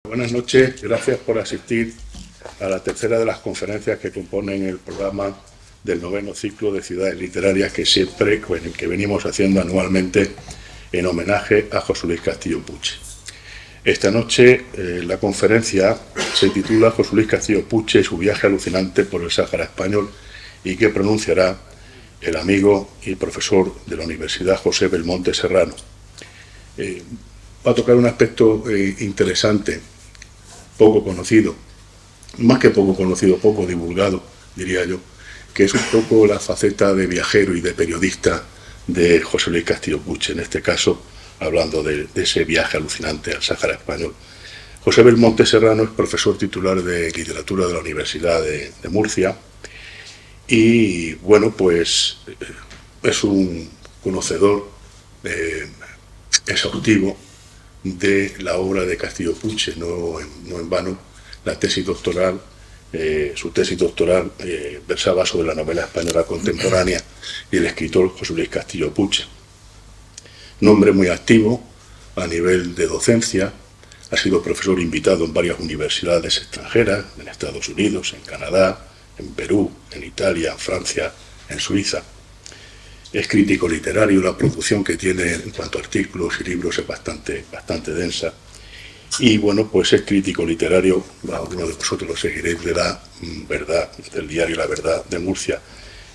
Buenas noches, gracias por asistir a la tercera de las conferencias que componen el programa del 9º ciclo de ciudades literarias que venimos haciendo anualmente en homenaje a José Luis Castillo Puche. Esta noche la conferencia se titula José Luis Castillo Puche y su viaje alucinante por el Sáhara español, y que pronunciará el amigo y profesor de la Universidad José Belmonte Serrano. Va a tocar un aspecto interesante, poco conocido, más que poco conocido, poco divulgado, diría yo, que es un poco la faceta de viajero y de periodista de José Luis Castillo Puche, en este caso hablando de ese viaje alucinante al Sáhara español. José Belmonte Serrano es profesor titular de literatura de la Universidad de Murcia y, bueno, pues es un conocedor exhaustivo de la obra de Castillo Puche. No en vano la tesis doctoral, su tesis doctoral versaba sobre la novela española contemporánea y el escritor José Luis Castillo Puche. Nombre muy activo a nivel de docencia, ha sido profesor invitado en varias universidades extranjeras, en Estados Unidos, en Canadá, en Perú, en Italia, en Francia, en Suiza. Es crítico literario, la producción que tiene en cuanto a artículos y libros es bastante densa. Y bueno, pues es crítico literario, algunos de vosotros lo seguiréis, de La Verdad, del diario La Verdad de Murcia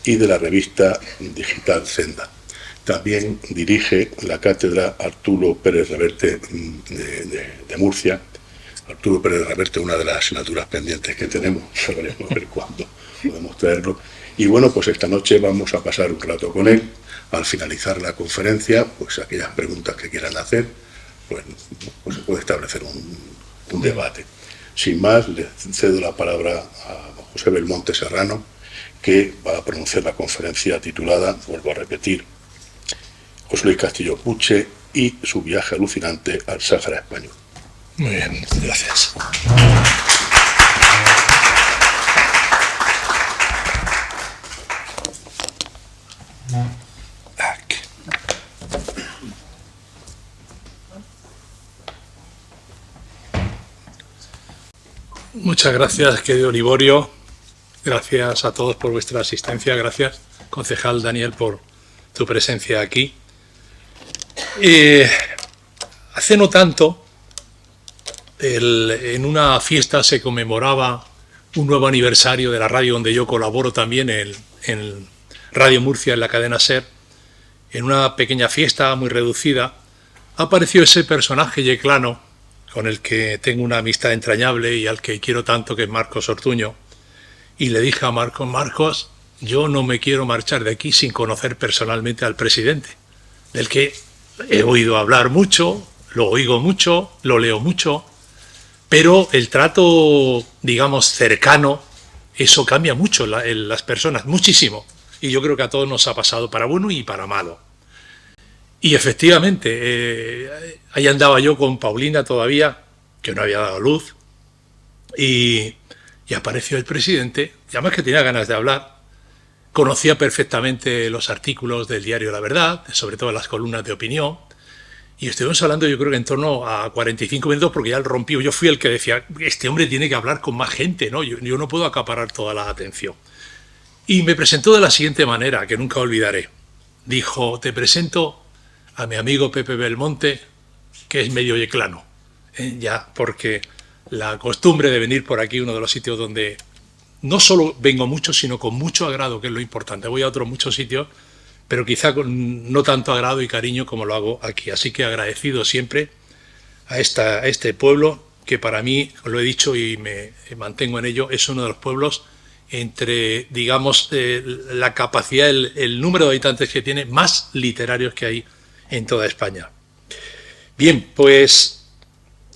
y de la revista digital Senda. También dirige la cátedra Arturo Pérez Reverte de Murcia. Arturo Pérez Reverte, una de las asignaturas pendientes que tenemos, sabremos ver cuándo podemos traerlo. Y bueno, pues esta noche vamos a pasar un rato con él. Al finalizar la conferencia, pues aquellas preguntas que quieran hacer, pues se puede establecer un debate. Sin más, le cedo la palabra a José Belmonte Serrano, que va a pronunciar la conferencia titulada, vuelvo a repetir, José Luis Castillo Puche y su viaje alucinante al Sáhara español. Muy bien, gracias. Muchas gracias, querido Liborio. Gracias a todos por vuestra asistencia. Gracias, concejal Daniel, por tu presencia aquí. Hace no tanto, en una fiesta se conmemoraba un nuevo aniversario de la radio donde yo colaboro también, en Radio Murcia, en la cadena SER. En una pequeña fiesta muy reducida apareció ese personaje yeclano con el que tengo una amistad entrañable y al que quiero tanto, que es Marcos Ortuño, y le dije a Marcos, yo no me quiero marchar de aquí sin conocer personalmente al presidente, del que he oído hablar mucho, lo oigo mucho, lo leo mucho, pero el trato, digamos, cercano, eso cambia mucho en las personas, muchísimo, y yo creo que a todos nos ha pasado para bueno y para malo. Y efectivamente, ahí andaba yo con Paulina todavía, que no había dado luz, y apareció el presidente, y además que tenía ganas de hablar, conocía perfectamente los artículos del diario La Verdad, sobre todo las columnas de opinión, y estuvimos hablando yo creo que en torno a 45 minutos, porque ya el rompí, yo fui el que decía, este hombre tiene que hablar con más gente, ¿no? Yo no puedo acaparar toda la atención. Y me presentó de la siguiente manera, que nunca olvidaré. Dijo, te presento a mi amigo Pepe Belmonte, que es medio yeclano, ya, porque la costumbre de venir por aquí, uno de los sitios donde no solo vengo mucho, sino con mucho agrado, que es lo importante. Voy a otros muchos sitios, pero quizá con no tanto agrado y cariño como lo hago aquí. Así que agradecido siempre a este pueblo, que para mí, lo he dicho y me mantengo en ello, es uno de los pueblos entre, digamos, la capacidad, el número de habitantes que tiene, más literarios que hay en toda España. Bien, pues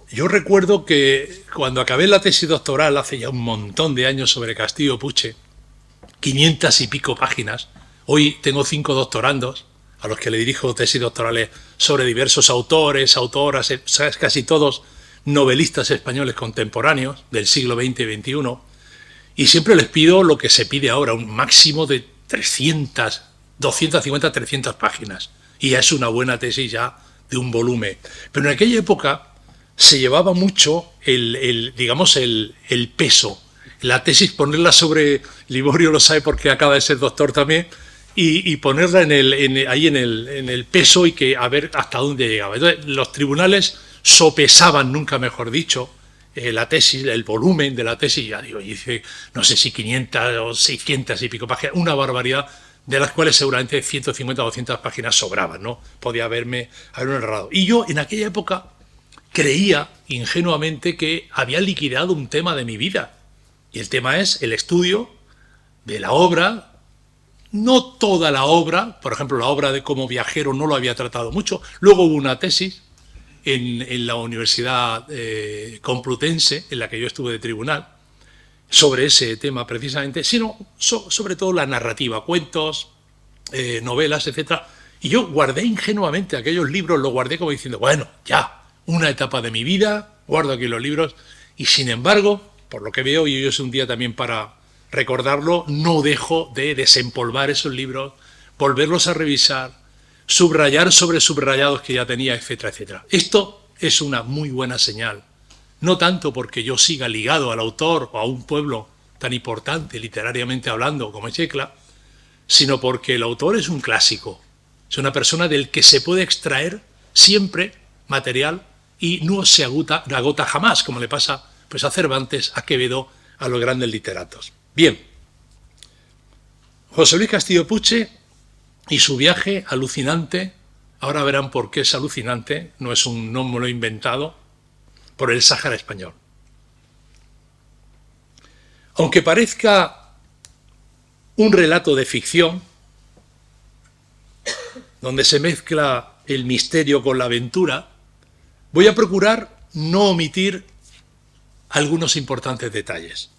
yo recuerdo que cuando acabé la tesis doctoral hace ya un montón de años sobre Castillo Puche, 500 y pico páginas, hoy tengo 5 doctorandos a los que le dirijo tesis doctorales sobre diversos autores, autoras, casi todos novelistas españoles contemporáneos del siglo XX y XXI, y siempre les pido lo que se pide ahora, un máximo de 300, 250, 300 páginas. Y ya es una buena tesis ya de un volumen. Pero en aquella época se llevaba mucho digamos, el peso. La tesis, ponerla sobre, Liborio lo sabe porque acaba de ser doctor también, y ponerla ahí en el peso y que a ver hasta dónde llegaba. Entonces, los tribunales sopesaban, nunca mejor dicho, la tesis, el volumen de la tesis, ya digo, y dice, no sé si 500 o 600 y pico páginas, una barbaridad, de las cuales seguramente 150 o 200 páginas sobraban, ¿no? Podía haberme errado. Y yo en aquella época creía ingenuamente que había liquidado un tema de mi vida. Y el tema es el estudio de la obra, no toda la obra, por ejemplo, la obra de Como viajero no lo había tratado mucho. Luego hubo una tesis en la Universidad Complutense, en la que yo estuve de tribunal, sobre ese tema precisamente, sino sobre todo la narrativa, cuentos, novelas, etc. Y yo guardé ingenuamente aquellos libros, los guardé como diciendo, bueno, ya, una etapa de mi vida, guardo aquí los libros, y sin embargo, por lo que veo, y hoy es un día también para recordarlo, no dejo de desempolvar esos libros, volverlos a revisar, subrayar sobre subrayados que ya tenía, etcétera, etcétera. Esto es una muy buena señal. No tanto porque yo siga ligado al autor o a un pueblo tan importante literariamente hablando como es Yecla, sino porque el autor es un clásico, es una persona del que se puede extraer siempre material y no se agota jamás, como le pasa pues, a Cervantes, a Quevedo, a los grandes literatos. Bien, José Luis Castillo Puche y su viaje alucinante, ahora verán por qué es alucinante, no me lo he inventado, por el Sáhara español. Aunque parezca un relato de ficción, donde se mezcla el misterio con la aventura, voy a procurar no omitir algunos importantes detalles.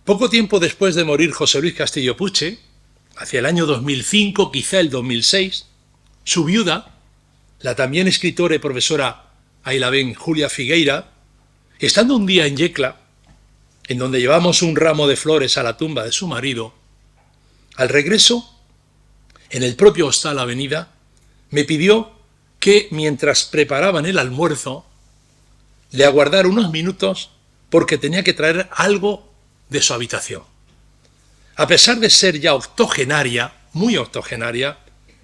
Poco tiempo después de morir José Luis Castillo Puche, hacia el año 2005, quizá el 2006, su viuda, la también escritora y profesora Ailabén Julia Figueira, estando un día en Yecla, en donde llevamos un ramo de flores a la tumba de su marido, al regreso, en el propio Hostal Avenida, me pidió que mientras preparaban el almuerzo, le aguardara unos minutos porque tenía que traer algo de su habitación. A pesar de ser ya octogenaria, muy octogenaria,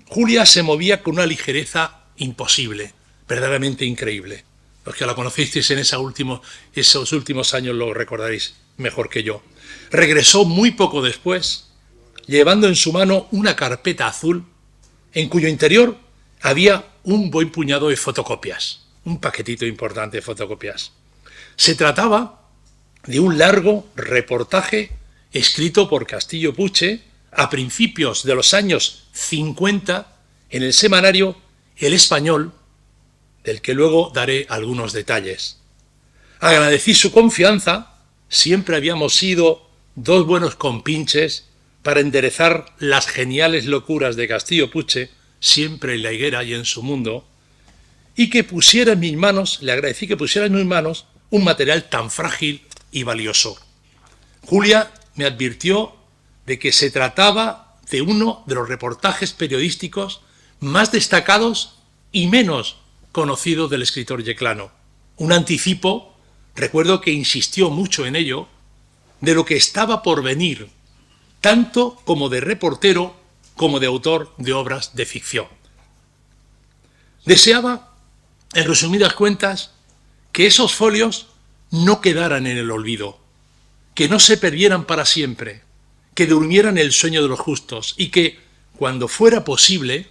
Julia se movía con una ligereza imposible, verdaderamente increíble. Los que la conocisteis en esos últimos años lo recordaréis mejor que yo. Regresó muy poco después, llevando en su mano una carpeta azul, en cuyo interior había un buen puñado de fotocopias, un paquetito importante de fotocopias. Se trataba de un largo reportaje escrito por Castillo Puche a principios de los años 50 en el semanario El Español, del que luego daré algunos detalles. Agradecí su confianza, siempre habíamos sido dos buenos compinches para enderezar las geniales locuras de Castillo Puche, siempre en la higuera y en su mundo, y que pusiera en mis manos, le agradecí que pusiera en mis manos un material tan frágil y valioso. Julia me advirtió de que se trataba de uno de los reportajes periodísticos más destacados y menos conocidos del escritor yeclano. Un anticipo, recuerdo que insistió mucho en ello, de lo que estaba por venir, tanto como de reportero como de autor de obras de ficción. Deseaba, en resumidas cuentas, que esos folios no quedaran en el olvido, que no se perdieran para siempre, que durmieran el sueño de los justos y que, cuando fuera posible,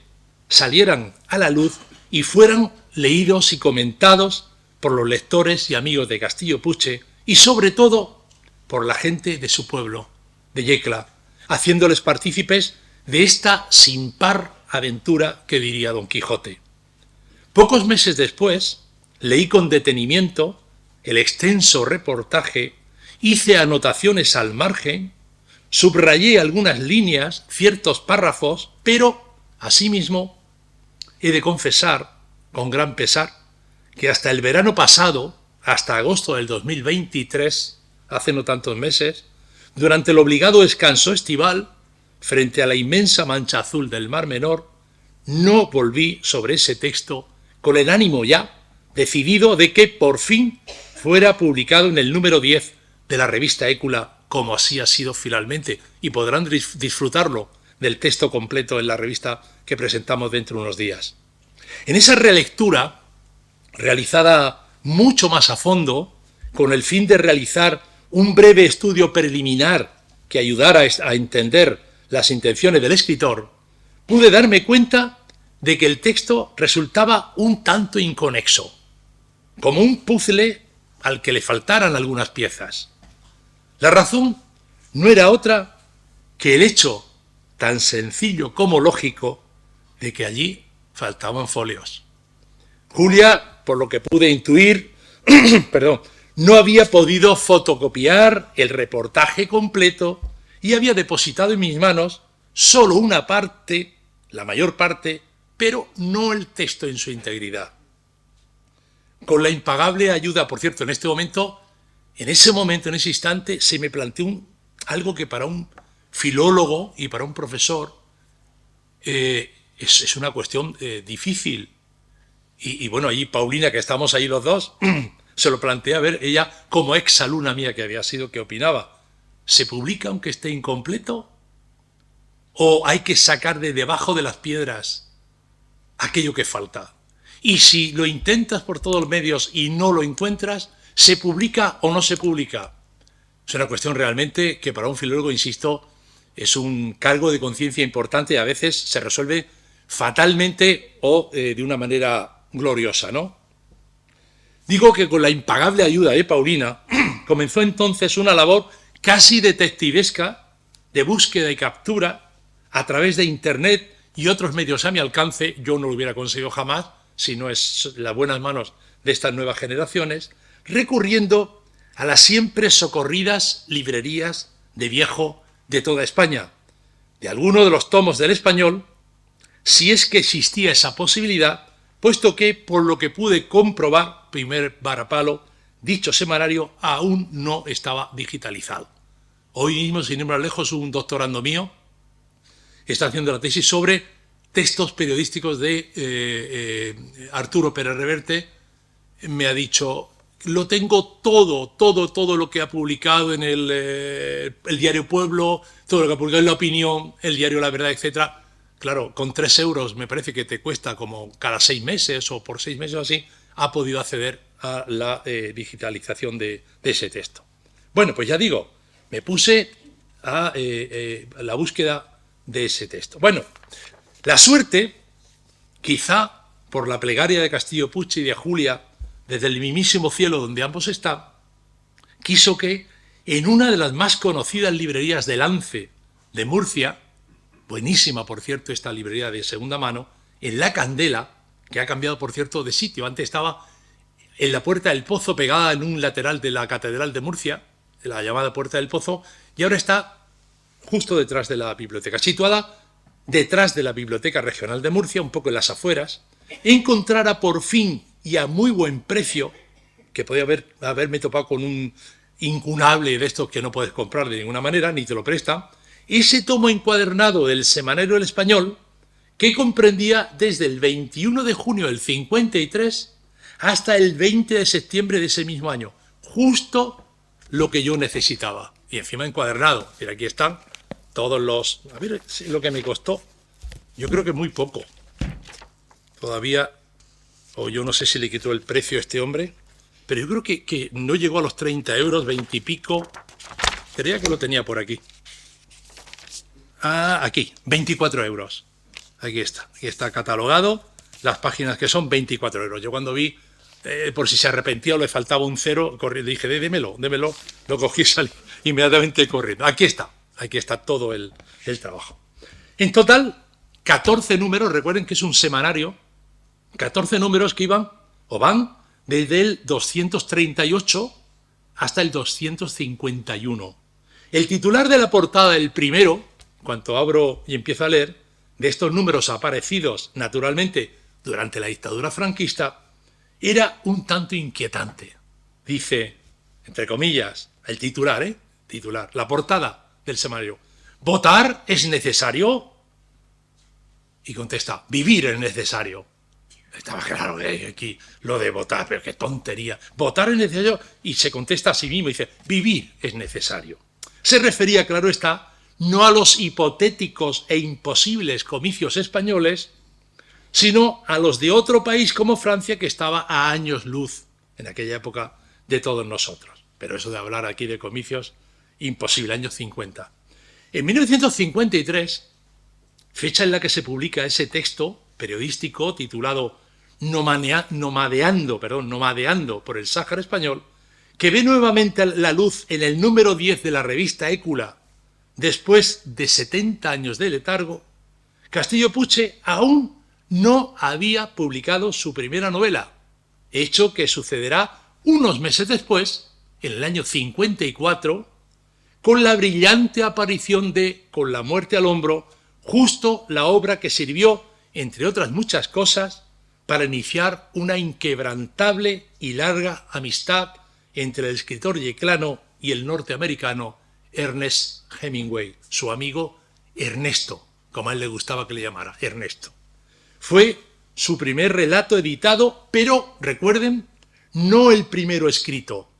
salieran a la luz y fueran leídos y comentados por los lectores y amigos de Castillo Puche y, sobre todo, por la gente de su pueblo, de Yecla, haciéndoles partícipes de esta sin par aventura que diría Don Quijote. Pocos meses después, leí con detenimiento el extenso reportaje, hice anotaciones al margen, subrayé algunas líneas, ciertos párrafos, pero asimismo he de confesar, con gran pesar, que hasta el verano pasado, hasta agosto del 2023, hace no tantos meses, durante el obligado descanso estival, frente a la inmensa mancha azul del Mar Menor, no volví sobre ese texto con el ánimo ya decidido de que por fin fuera publicado en el número 10 de la revista Écula, como así ha sido finalmente, y podrán disfrutarlo del texto completo en la revista que presentamos dentro de unos días. En esa relectura, realizada mucho más a fondo, con el fin de realizar un breve estudio preliminar que ayudara a entender las intenciones del escritor, pude darme cuenta de que el texto resultaba un tanto inconexo, como un puzzle al que le faltaran algunas piezas. La razón no era otra que el hecho, tan sencillo como lógico, de que allí faltaban folios. Julia, por lo que pude intuir, no había podido fotocopiar el reportaje completo y había depositado en mis manos solo una parte, la mayor parte, pero no el texto en su integridad. Con la impagable ayuda, por cierto, en ese instante, se me planteó algo que para un filólogo y para un profesor es una cuestión difícil. Y bueno, allí Paulina, que estamos ahí los dos, se lo planteé a ver, ella como exalumna mía que había sido, ¿qué opinaba? ¿Se publica aunque esté incompleto? ¿O hay que sacar de debajo de las piedras aquello que falta? Y si lo intentas por todos los medios y no lo encuentras, ¿se publica o no se publica? Es una cuestión realmente que para un filólogo, insisto, es un cargo de conciencia importante y a veces se resuelve fatalmente o de una manera gloriosa, ¿no? Digo que con la impagable ayuda de Paulina comenzó entonces una labor casi detectivesca de búsqueda y captura a través de Internet y otros medios a mi alcance. Yo no lo hubiera conseguido jamás si no es las buenas manos de estas nuevas generaciones, recurriendo a las siempre socorridas librerías de viejo de toda España, de alguno de los tomos del español, si es que existía esa posibilidad, puesto que, por lo que pude comprobar, primer varapalo, dicho semanario aún no estaba digitalizado. Hoy mismo, sin ir más lejos, un doctorando mío está haciendo la tesis sobre textos periodísticos de Arturo Pérez Reverte. Me ha dicho, lo tengo todo lo que ha publicado en el diario Pueblo, todo lo que ha publicado en La Opinión, el diario La Verdad, etcétera. Claro, con 3 euros me parece que te cuesta como cada 6 meses o por 6 meses o así, ha podido acceder a la digitalización de ese texto. Bueno, pues ya digo, me puse a la búsqueda de ese texto. Bueno, la suerte, quizá por la plegaria de Castillo Puig y de Julia, desde el mismísimo cielo donde ambos están, quiso que en una de las más conocidas librerías de Lance de Murcia, buenísima por cierto esta librería de segunda mano, en La Candela, que ha cambiado por cierto de sitio, antes estaba en la Puerta del Pozo pegada en un lateral de la Catedral de Murcia, la llamada Puerta del Pozo, y ahora está justo detrás de la biblioteca, situada detrás de la Biblioteca Regional de Murcia, un poco en las afueras, encontrara por fin y a muy buen precio, que podía haberme topado con un incunable de estos que no puedes comprar de ninguna manera, ni te lo presta, ese tomo encuadernado del Semanario El Español, que comprendía desde el 21 de junio del 53 hasta el 20 de septiembre de ese mismo año, justo lo que yo necesitaba. Y encima encuadernado. Mira, aquí están todos los... A ver lo que me costó. Yo creo que muy poco. Todavía, o yo no sé si le quitó el precio a este hombre, pero yo creo que no llegó a los 30 euros, 20 y pico. Creía que lo tenía por aquí. Ah, aquí, 24 euros. Aquí está catalogado, las páginas que son 24 euros. Yo cuando vi, por si se arrepentía o le faltaba un cero, corrí, le dije, démelo, lo cogí y salí inmediatamente corriendo. Aquí está todo el trabajo. En total, 14 números, recuerden que es un semanario, 14 números que van desde el 238 hasta el 251. El titular de la portada del primero, cuando abro y empiezo a leer, de estos números aparecidos naturalmente durante la dictadura franquista, era un tanto inquietante. Dice, entre comillas, el titular, titular, la portada del semanario: ¿votar es necesario? Y contesta, vivir es necesario. Estaba claro aquí lo de votar, pero qué tontería. Votar es necesario, y se contesta a sí mismo, dice, vivir es necesario. Se refería, claro está, no a los hipotéticos e imposibles comicios españoles, sino a los de otro país como Francia, que estaba a años luz en aquella época de todos nosotros. Pero eso de hablar aquí de comicios, imposible, años 50. En 1953, fecha en la que se publica ese texto periodístico titulado Nomadeando por el Sáhara Español, que ve nuevamente la luz en el número 10 de la revista Écula, después de 70 años de letargo, Castillo Puche aún no había publicado su primera novela, hecho que sucederá unos meses después, en el año 54, con la brillante aparición de Con la muerte al hombro, justo la obra que sirvió, entre otras muchas cosas, para iniciar una inquebrantable y larga amistad entre el escritor yeclano y el norteamericano Ernest Hemingway, su amigo Ernesto, como a él le gustaba que le llamara, Ernesto. Fue su primer relato editado, pero, recuerden, no el primero escrito,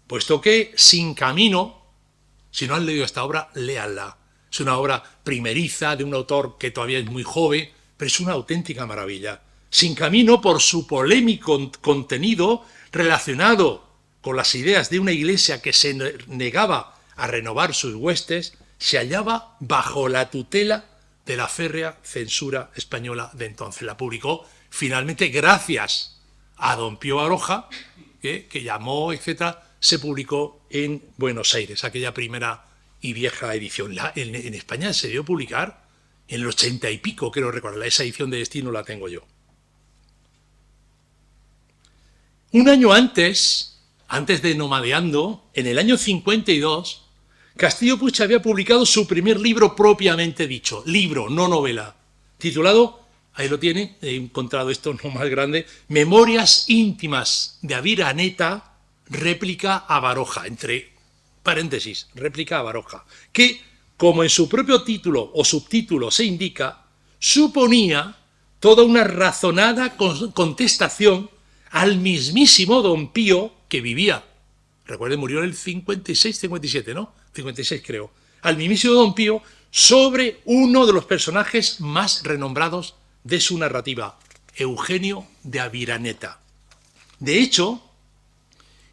puesto que Sin Camino, si no han leído esta obra, léanla. Es una obra primeriza de un autor que todavía es muy joven, pero es una auténtica maravilla. Sin Camino, por su polémico contenido relacionado con las ideas de una iglesia que se negaba a renovar sus huestes, se hallaba bajo la tutela de la férrea censura española de entonces. La publicó finalmente gracias a don Pío Baroja, que llamó, etc., se publicó en Buenos Aires, aquella primera y vieja edición. En España se dio a publicar en el 80 y pico, creo recordar. Esa edición de Destino la tengo yo. Un año antes de Nomadeando, en el año 52, Castillo Puche había publicado su primer libro propiamente dicho, libro, no novela, titulado, ahí lo tiene, he encontrado esto no más grande, Memorias íntimas de Aviraneta, réplica a Baroja, entre paréntesis, réplica a Baroja, que, como en su propio título o subtítulo se indica, suponía toda una razonada contestación al mismísimo don Pío, que vivía, recuerden, murió en el 56, 57, ¿no? 56 creo, al mismísimo don Pío, sobre uno de los personajes más renombrados de su narrativa, Eugenio de Aviraneta. De hecho,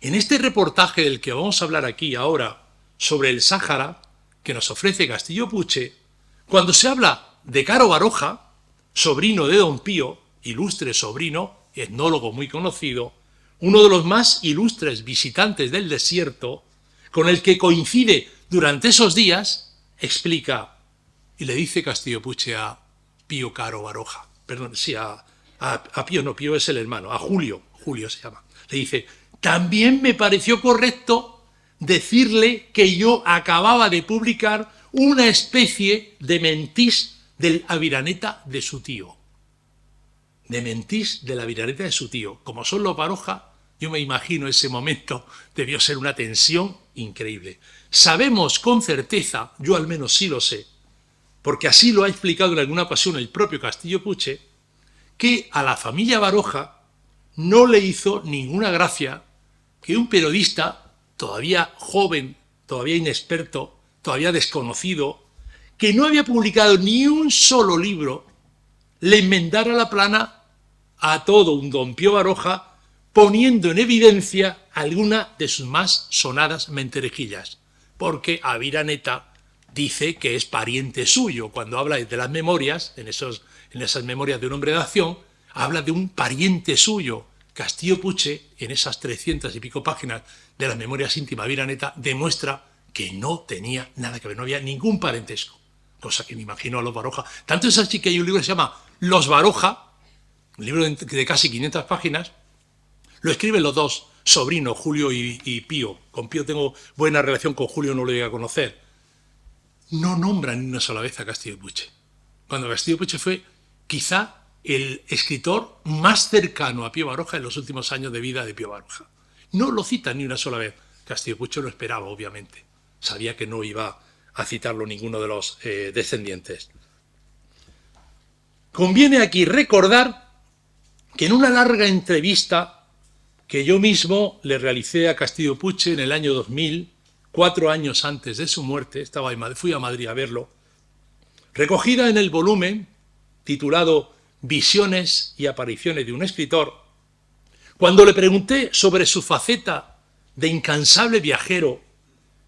en este reportaje del que vamos a hablar aquí ahora, sobre el Sáhara, que nos ofrece Castillo Puche, cuando se habla de Caro Baroja, sobrino de don Pío, ilustre sobrino, etnólogo muy conocido, uno de los más ilustres visitantes del desierto, con el que coincide durante esos días, explica, y le dice Castillo Puche a Pío Caro Baroja, perdón, sí, a Pío, no, Pío es el hermano, a Julio se llama, le dice, también me pareció correcto decirle que yo acababa de publicar una especie de mentís del Aviraneta de su tío. De mentís de la Aviraneta de su tío. Como son los Baroja, yo me imagino ese momento debió ser una tensión increíble. Sabemos con certeza, yo al menos sí lo sé, porque así lo ha explicado en alguna ocasión el propio Castillo Puche, que a la familia Baroja no le hizo ninguna gracia que un periodista todavía joven, todavía inexperto, todavía desconocido, que no había publicado ni un solo libro, le enmendara la plana a todo un don Pío Baroja, poniendo en evidencia alguna de sus más sonadas mentirejillas, porque Aviraneta dice que es pariente suyo. Cuando habla de las memorias, en esas memorias de un hombre de acción, habla de un pariente suyo. Castillo Puche, en esas 300 y pico páginas de las memorias íntimas de Aviraneta, demuestra que no tenía nada que ver, no había ningún parentesco, cosa que me imagino a los Baroja. Tanto es así que hay un libro que se llama Los Baroja, un libro de casi 500 páginas, lo escriben los dos sobrinos, Julio y Pío. Con Pío tengo buena relación, con Julio no lo llegué a conocer. no nombra ni una sola vez a Castillo Puche. Cuando Castillo Puche fue quizá el escritor más cercano a Pío Baroja en los últimos años de vida de Pío Baroja. No lo cita ni una sola vez. Castillo Puche lo esperaba, obviamente. Sabía que no iba a citarlo ninguno de los descendientes. Conviene aquí recordar que en una larga entrevista que yo mismo le realicé a Castillo Puche en el año 2000, 4 años antes de su muerte, fui a Madrid a verlo, recogida en el volumen titulado Visiones y apariciones de un escritor, cuando le pregunté sobre su faceta de incansable viajero,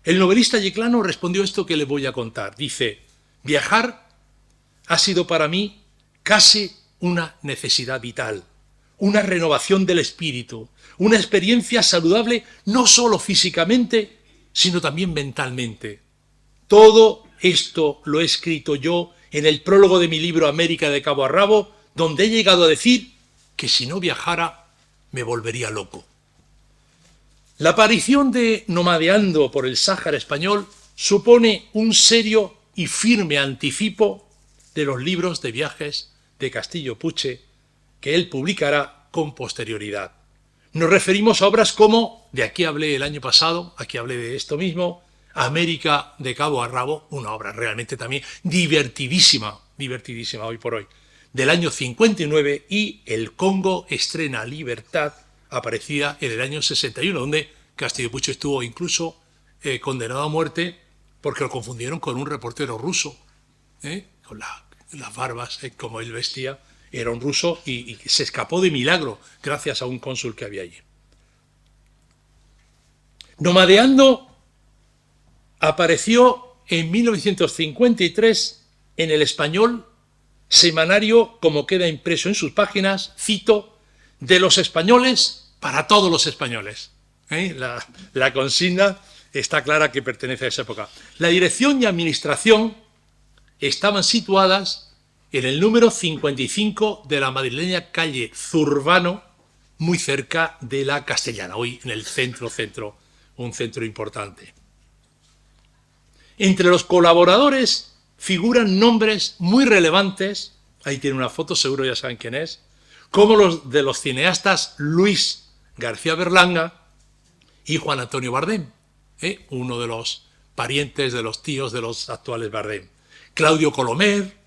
el novelista yeclano respondió esto que le voy a contar. Dice: viajar ha sido para mí casi una necesidad vital, una renovación del espíritu, una experiencia saludable no solo físicamente, sino también mentalmente. Todo esto lo he escrito yo en el prólogo de mi libro América de cabo a rabo, donde he llegado a decir que si no viajara me volvería loco. La aparición de Nomadeando por el Sáhara español supone un serio y firme anticipo de los libros de viajes de Castillo Puche que él publicará con posterioridad. Nos referimos a obras como, de aquí hablé el año pasado, aquí hablé de esto mismo, América de cabo a rabo, una obra realmente también divertidísima hoy por hoy, del año 59, y El Congo estrena Libertad, aparecida en el año 61, donde Castillo Puche estuvo incluso condenado a muerte porque lo confundieron con un reportero ruso, con las barbas, como él vestía, era un ruso y se escapó de milagro gracias a un cónsul que había allí. Nomadeando apareció en 1953 en El Español, semanario, como queda impreso en sus páginas, cito, de los españoles para todos los españoles. La consigna está clara que pertenece a esa época. La dirección y administración estaban situadas en el número 55 de la madrileña calle Zurbano, muy cerca de la Castellana, hoy en el centro, un centro importante. Entre los colaboradores figuran nombres muy relevantes, ahí tiene una foto, seguro ya saben quién es, como los de los cineastas Luis García Berlanga y Juan Antonio Bardem, uno de los parientes de los tíos de los actuales Bardem. Claudio Colomer,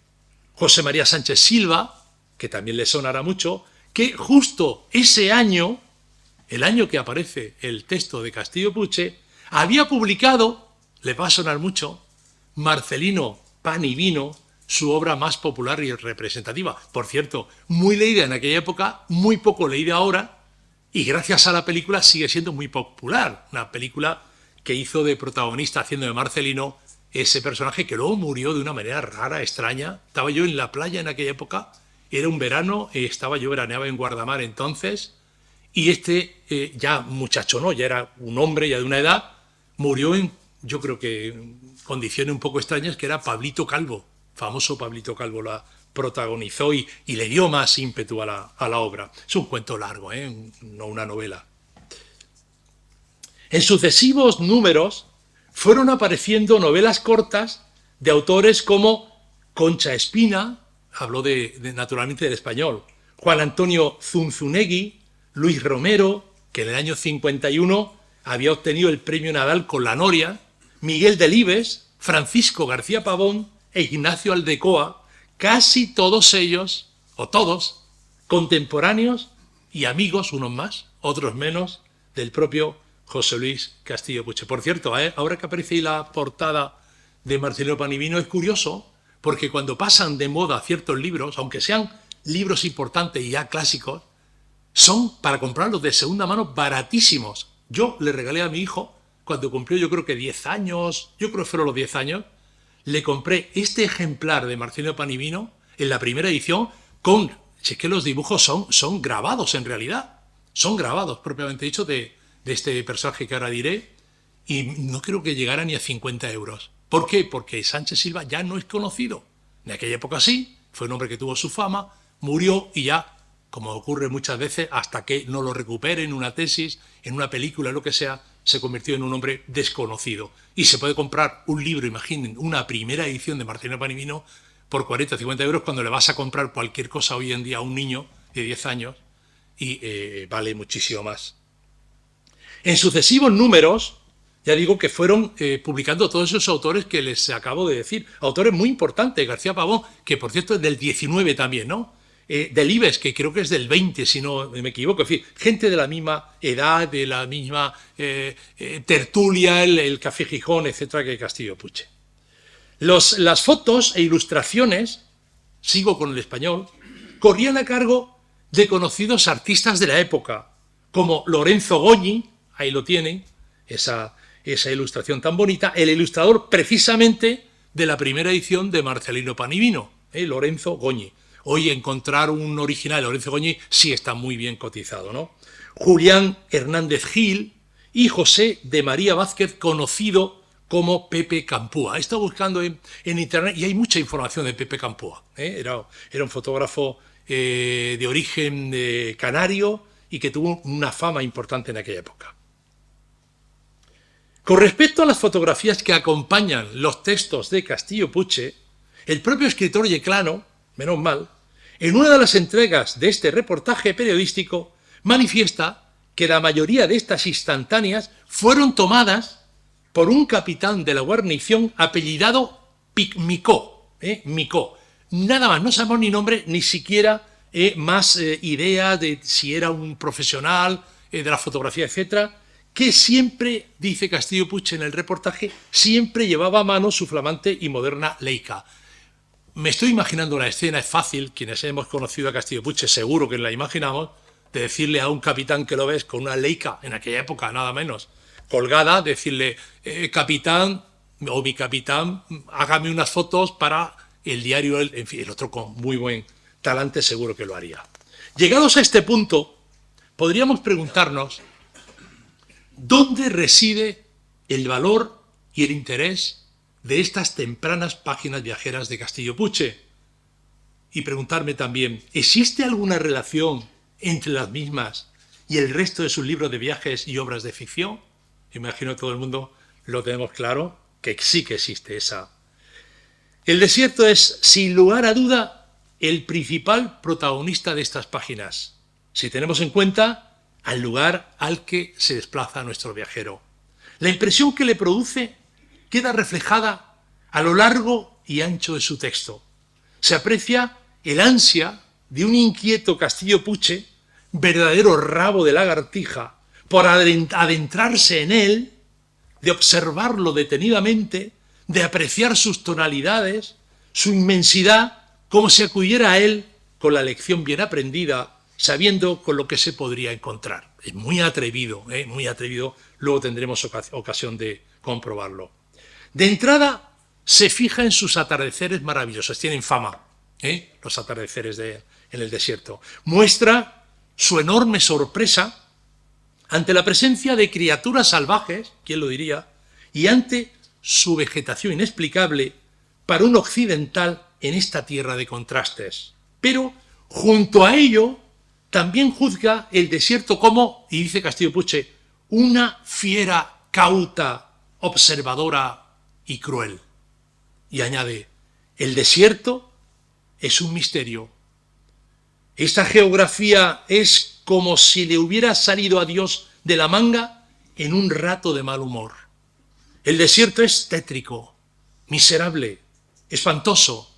José María Sánchez Silva, que también le sonará mucho, que justo ese año, el año que aparece el texto de Castillo Puche, había publicado, le va a sonar mucho, Marcelino Pan y Vino, su obra más popular y representativa. Por cierto, muy leída en aquella época, muy poco leída ahora, y gracias a la película sigue siendo muy popular. Una película que hizo de protagonista, haciendo de Marcelino, ese personaje que luego murió de una manera rara, extraña. Estaba yo en la playa en aquella época, era un verano, yo veraneaba en Guardamar entonces, y ya muchacho, ¿no? Ya era un hombre ya de una edad, murió yo creo que en condiciones un poco extrañas, que era Pablito Calvo, famoso Pablito Calvo, la protagonizó y le dio más ímpetu a la obra. Es un cuento largo, no una novela. En sucesivos números fueron apareciendo novelas cortas de autores como Concha Espina, habló naturalmente del español, Juan Antonio Zunzunegui, Luis Romero, que en el año 51 había obtenido el premio Nadal con La Noria, Miguel Delibes, Francisco García Pavón e Ignacio Aldecoa, casi todos ellos, o todos, contemporáneos y amigos, unos más, otros menos, del propio José Luis Castillo Puche. Por cierto, ahora que aparece ahí la portada de Marcelino Pan y Vino, es curioso, porque cuando pasan de moda ciertos libros, aunque sean libros importantes y ya clásicos, son para comprarlos de segunda mano baratísimos. Yo le regalé a mi hijo, cuando cumplió yo creo que 10 años, yo creo que fueron los 10 años, le compré este ejemplar de Marcelino Pan y Vino en la primera edición si es que los dibujos son grabados en realidad, son grabados propiamente dicho de este personaje que ahora diré, y no creo que llegara ni a 50 euros. ¿Por qué? Porque Sánchez Silva ya no es conocido. En aquella época sí, fue un hombre que tuvo su fama, murió y ya, como ocurre muchas veces, hasta que no lo recuperen en una tesis, en una película, lo que sea, se convirtió en un hombre desconocido. Y se puede comprar un libro, imaginen, una primera edición de Marcelino Panivino por 40 o 50 euros cuando le vas a comprar cualquier cosa hoy en día a un niño de 10 años y vale muchísimo más. En sucesivos números, ya digo que fueron publicando todos esos autores que les acabo de decir, autores muy importantes, García Pavón, que por cierto es del 19 también, ¿no? Delibes, que creo que es del 20, si no me equivoco, en fin, gente de la misma edad, de la misma tertulia, el Café Gijón, etcétera, que Castillo Puche. Las fotos e ilustraciones, sigo con el español, corrían a cargo de conocidos artistas de la época, como Lorenzo Goñi, ahí lo tienen, esa ilustración tan bonita, el ilustrador precisamente de la primera edición de Marcelino Panivino, Lorenzo Goñi. Hoy encontrar un original de Lorenzo Goñi sí está muy bien cotizado, ¿no? Julián Hernández Gil y José de María Vázquez, conocido como Pepe Campúa. He estado buscando en internet y hay mucha información de Pepe Campúa. Era un fotógrafo de origen canario y que tuvo una fama importante en aquella época. Con respecto a las fotografías que acompañan los textos de Castillo Puche, el propio escritor yeclano, menos mal, en una de las entregas de este reportaje periodístico, manifiesta que la mayoría de estas instantáneas fueron tomadas por un capitán de la guarnición apellidado Micó. Micó. Nada más, no sabemos ni nombre, ni siquiera más idea de si era un profesional de la fotografía, etcétera, que siempre, dice Castillo Puche en el reportaje, siempre llevaba a mano su flamante y moderna Leica. Me estoy imaginando la escena, es fácil, quienes hemos conocido a Castillo Puche seguro que la imaginamos, de decirle a un capitán que lo ves con una Leica, en aquella época nada menos, colgada, decirle, capitán o mi capitán, hágame unas fotos para el diario, en fin, el otro con muy buen talante seguro que lo haría. Llegados a este punto, podríamos preguntarnos ¿dónde reside el valor y el interés de estas tempranas páginas viajeras de Castillo Puche? Y preguntarme también, ¿existe alguna relación entre las mismas y el resto de sus libros de viajes y obras de ficción? Imagino que todo el mundo lo tenemos claro, que sí que existe esa. El desierto es, sin lugar a duda, el principal protagonista de estas páginas, si tenemos en cuenta al lugar al que se desplaza nuestro viajero. La impresión que le produce queda reflejada a lo largo y ancho de su texto. Se aprecia el ansia de un inquieto Castillo Puche, verdadero rabo de lagartija, por adentrarse en él, de observarlo detenidamente, de apreciar sus tonalidades, su inmensidad, como si acudiera a él con la lección bien aprendida, sabiendo con lo que se podría encontrar. Es muy atrevido, luego tendremos ocasión de comprobarlo. De entrada, se fija en sus atardeceres maravillosos, tienen fama, los atardeceres en el desierto. Muestra su enorme sorpresa ante la presencia de criaturas salvajes, ¿quién lo diría?, y ante su vegetación inexplicable para un occidental en esta tierra de contrastes. Pero, junto a ello, también juzga el desierto como, y dice Castillo Puche, una fiera cauta, observadora y cruel. Y añade, el desierto es un misterio. Esta geografía es como si le hubiera salido a Dios de la manga en un rato de mal humor. El desierto es tétrico, miserable, espantoso,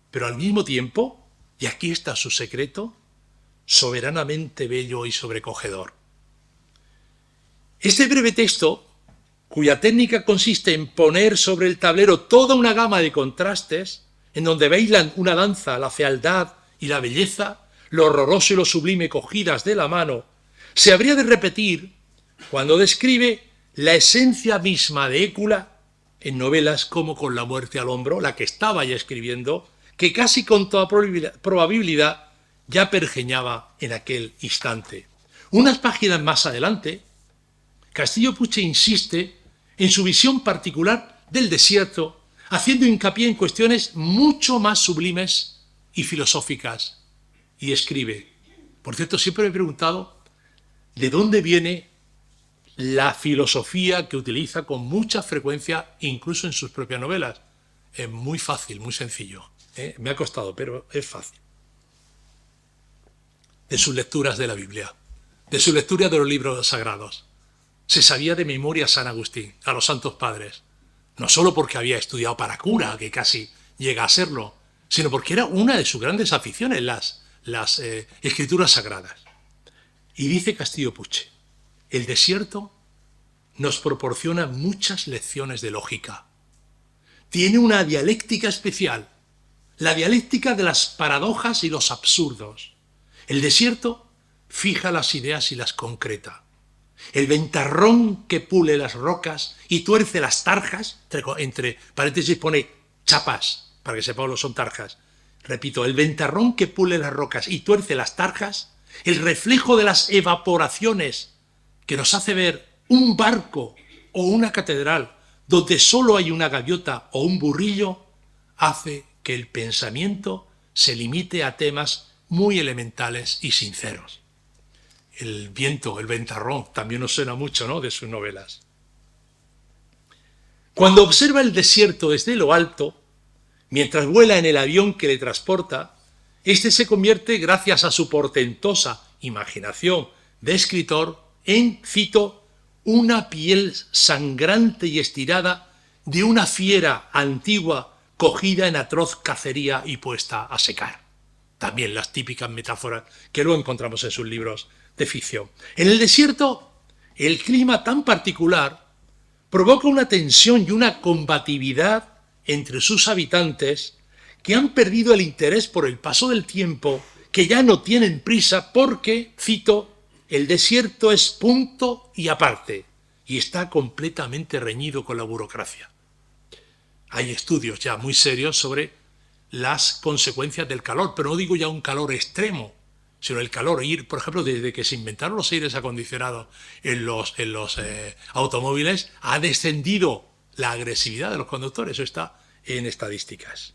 pero al mismo tiempo, y aquí está su secreto, soberanamente bello y sobrecogedor. Este breve texto, cuya técnica consiste en poner sobre el tablero toda una gama de contrastes, en donde bailan una danza la fealdad y la belleza, lo horroroso y lo sublime cogidas de la mano, se habría de repetir cuando describe la esencia misma de Écula en novelas como Con la muerte al hombro, la que estaba ya escribiendo, que casi con toda probabilidad ya pergeñaba en aquel instante. Unas páginas más adelante, Castillo Puche insiste en su visión particular del desierto, haciendo hincapié en cuestiones mucho más sublimes y filosóficas, y escribe. Por cierto, siempre me he preguntado de dónde viene la filosofía que utiliza con mucha frecuencia, incluso en sus propias novelas. Es muy fácil, muy sencillo. Me ha costado, pero es fácil. De sus lecturas de la Biblia, de su lectura de los libros sagrados. Se sabía de memoria a San Agustín, a los santos padres. No solo porque había estudiado para cura, que casi llega a serlo, sino porque era una de sus grandes aficiones, las escrituras sagradas. Y dice Castillo Puche, el desierto nos proporciona muchas lecciones de lógica. Tiene una dialéctica especial, la dialéctica de las paradojas y los absurdos. El desierto fija las ideas y las concreta. El ventarrón que pule las rocas y tuerce las tarjas, entre paréntesis pone chapas, para que sepamos lo son tarjas. Repito, el ventarrón que pule las rocas y tuerce las tarjas, el reflejo de las evaporaciones que nos hace ver un barco o una catedral donde solo hay una gaviota o un burrillo, hace que el pensamiento se limite a temas muy elementales y sinceros. El viento, el ventarrón, también nos suena mucho, ¿no?, de sus novelas. Cuando observa el desierto desde lo alto, mientras vuela en el avión que le transporta, este se convierte, gracias a su portentosa imaginación de escritor, en, cito, una piel sangrante y estirada de una fiera antigua cogida en atroz cacería y puesta a secar. También las típicas metáforas que luego encontramos en sus libros de ficción. En el desierto, el clima tan particular provoca una tensión y una combatividad entre sus habitantes que han perdido el interés por el paso del tiempo, que ya no tienen prisa porque, cito, el desierto es punto y aparte y está completamente reñido con la burocracia. Hay estudios ya muy serios sobre las consecuencias del calor, pero no digo ya un calor extremo, sino el calor. Por ejemplo, desde que se inventaron los aires acondicionados en los automóviles, ha descendido la agresividad de los conductores. Eso está en estadísticas.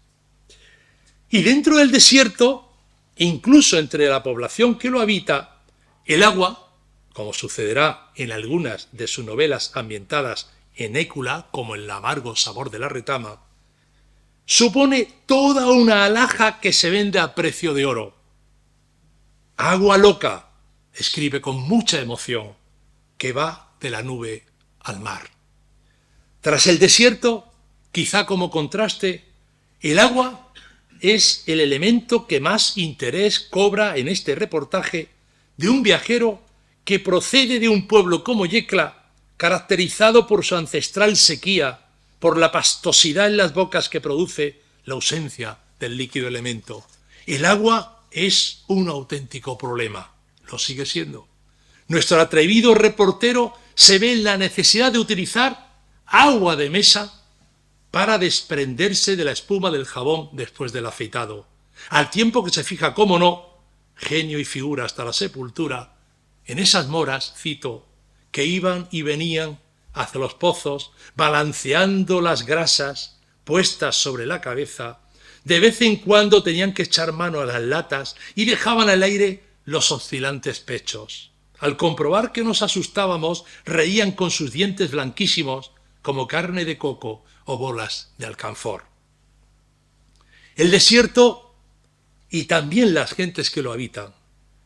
Y dentro del desierto, incluso entre la población que lo habita, el agua, como sucederá en algunas de sus novelas ambientadas en Écula, como El amargo sabor de la retama, supone toda una alhaja que se vende a precio de oro. Agua loca, escribe con mucha emoción, que va de la nube al mar. Tras el desierto, quizá como contraste, el agua es el elemento que más interés cobra en este reportaje de un viajero que procede de un pueblo como Yecla, caracterizado por su ancestral sequía, por la pastosidad en las bocas que produce la ausencia del líquido elemento. El agua es un auténtico problema, lo sigue siendo. Nuestro atrevido reportero se ve en la necesidad de utilizar agua de mesa para desprenderse de la espuma del jabón después del afeitado, al tiempo que se fija, cómo no, genio y figura hasta la sepultura, en esas moras, cito, que iban y venían hacia los pozos, balanceando las grasas puestas sobre la cabeza. De vez en cuando tenían que echar mano a las latas y dejaban al aire los oscilantes pechos. Al comprobar que nos asustábamos, reían con sus dientes blanquísimos como carne de coco o bolas de alcanfor. El desierto y también las gentes que lo habitan,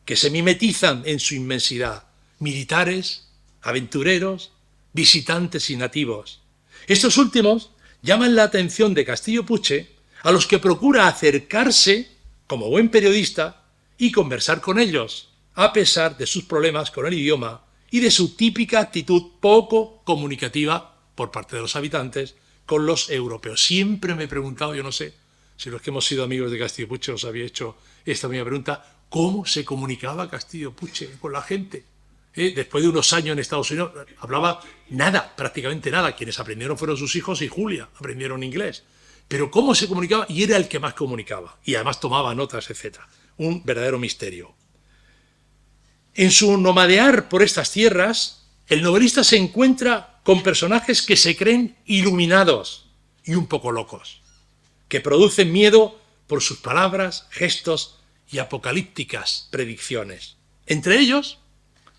que se mimetizan en su inmensidad, militares, aventureros, visitantes y nativos. Estos últimos llaman la atención de Castillo Puche, a los que procura acercarse como buen periodista y conversar con ellos, a pesar de sus problemas con el idioma y de su típica actitud poco comunicativa por parte de los habitantes con los europeos. Siempre me he preguntado, yo no sé si los que hemos sido amigos de Castillo Puche os había hecho esta misma pregunta, ¿cómo se comunicaba Castillo Puche con la gente? Después de unos años en Estados Unidos, hablaba nada, prácticamente nada. Quienes aprendieron fueron sus hijos y Julia, aprendieron inglés. Pero cómo se comunicaba, y era el que más comunicaba, y además tomaba notas, etc. Un verdadero misterio. En su nomadear por estas tierras, el novelista se encuentra con personajes que se creen iluminados y un poco locos, que producen miedo por sus palabras, gestos y apocalípticas predicciones. Entre ellos,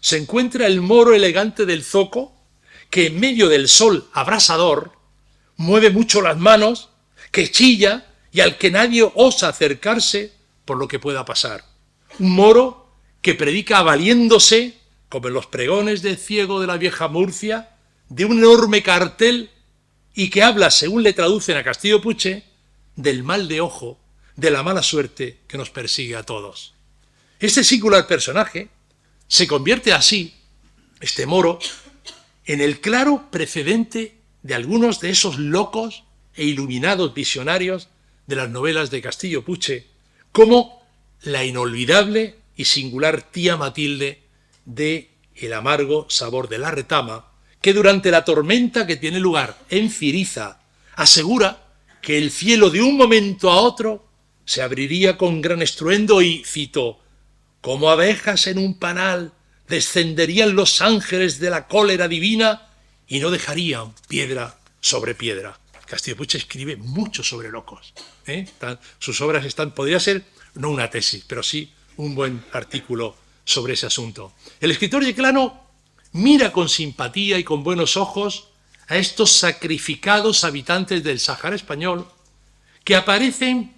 se encuentra el moro elegante del zoco, que en medio del sol abrasador mueve mucho las manos, que chilla y al que nadie osa acercarse por lo que pueda pasar. Un moro que predica valiéndose, como en los pregones de ciego de la vieja Murcia, de un enorme cartel y que habla, según le traducen a Castillo Puche, del mal de ojo, de la mala suerte que nos persigue a todos. Este singular personaje se convierte así, este moro, en el claro precedente de algunos de esos locos e iluminados visionarios de las novelas de Castillo Puche, como la inolvidable y singular tía Matilde de El amargo sabor de la retama, que durante la tormenta que tiene lugar en Ciriza asegura que el cielo de un momento a otro se abriría con gran estruendo y, cito, como abejas en un panal descenderían los ángeles de la cólera divina y no dejarían piedra sobre piedra. Castillo Puche escribe mucho sobre locos. Sus obras podría ser no una tesis, pero sí un buen artículo sobre ese asunto. El escritor yeclano mira con simpatía y con buenos ojos a estos sacrificados habitantes del Sáhara español que parecen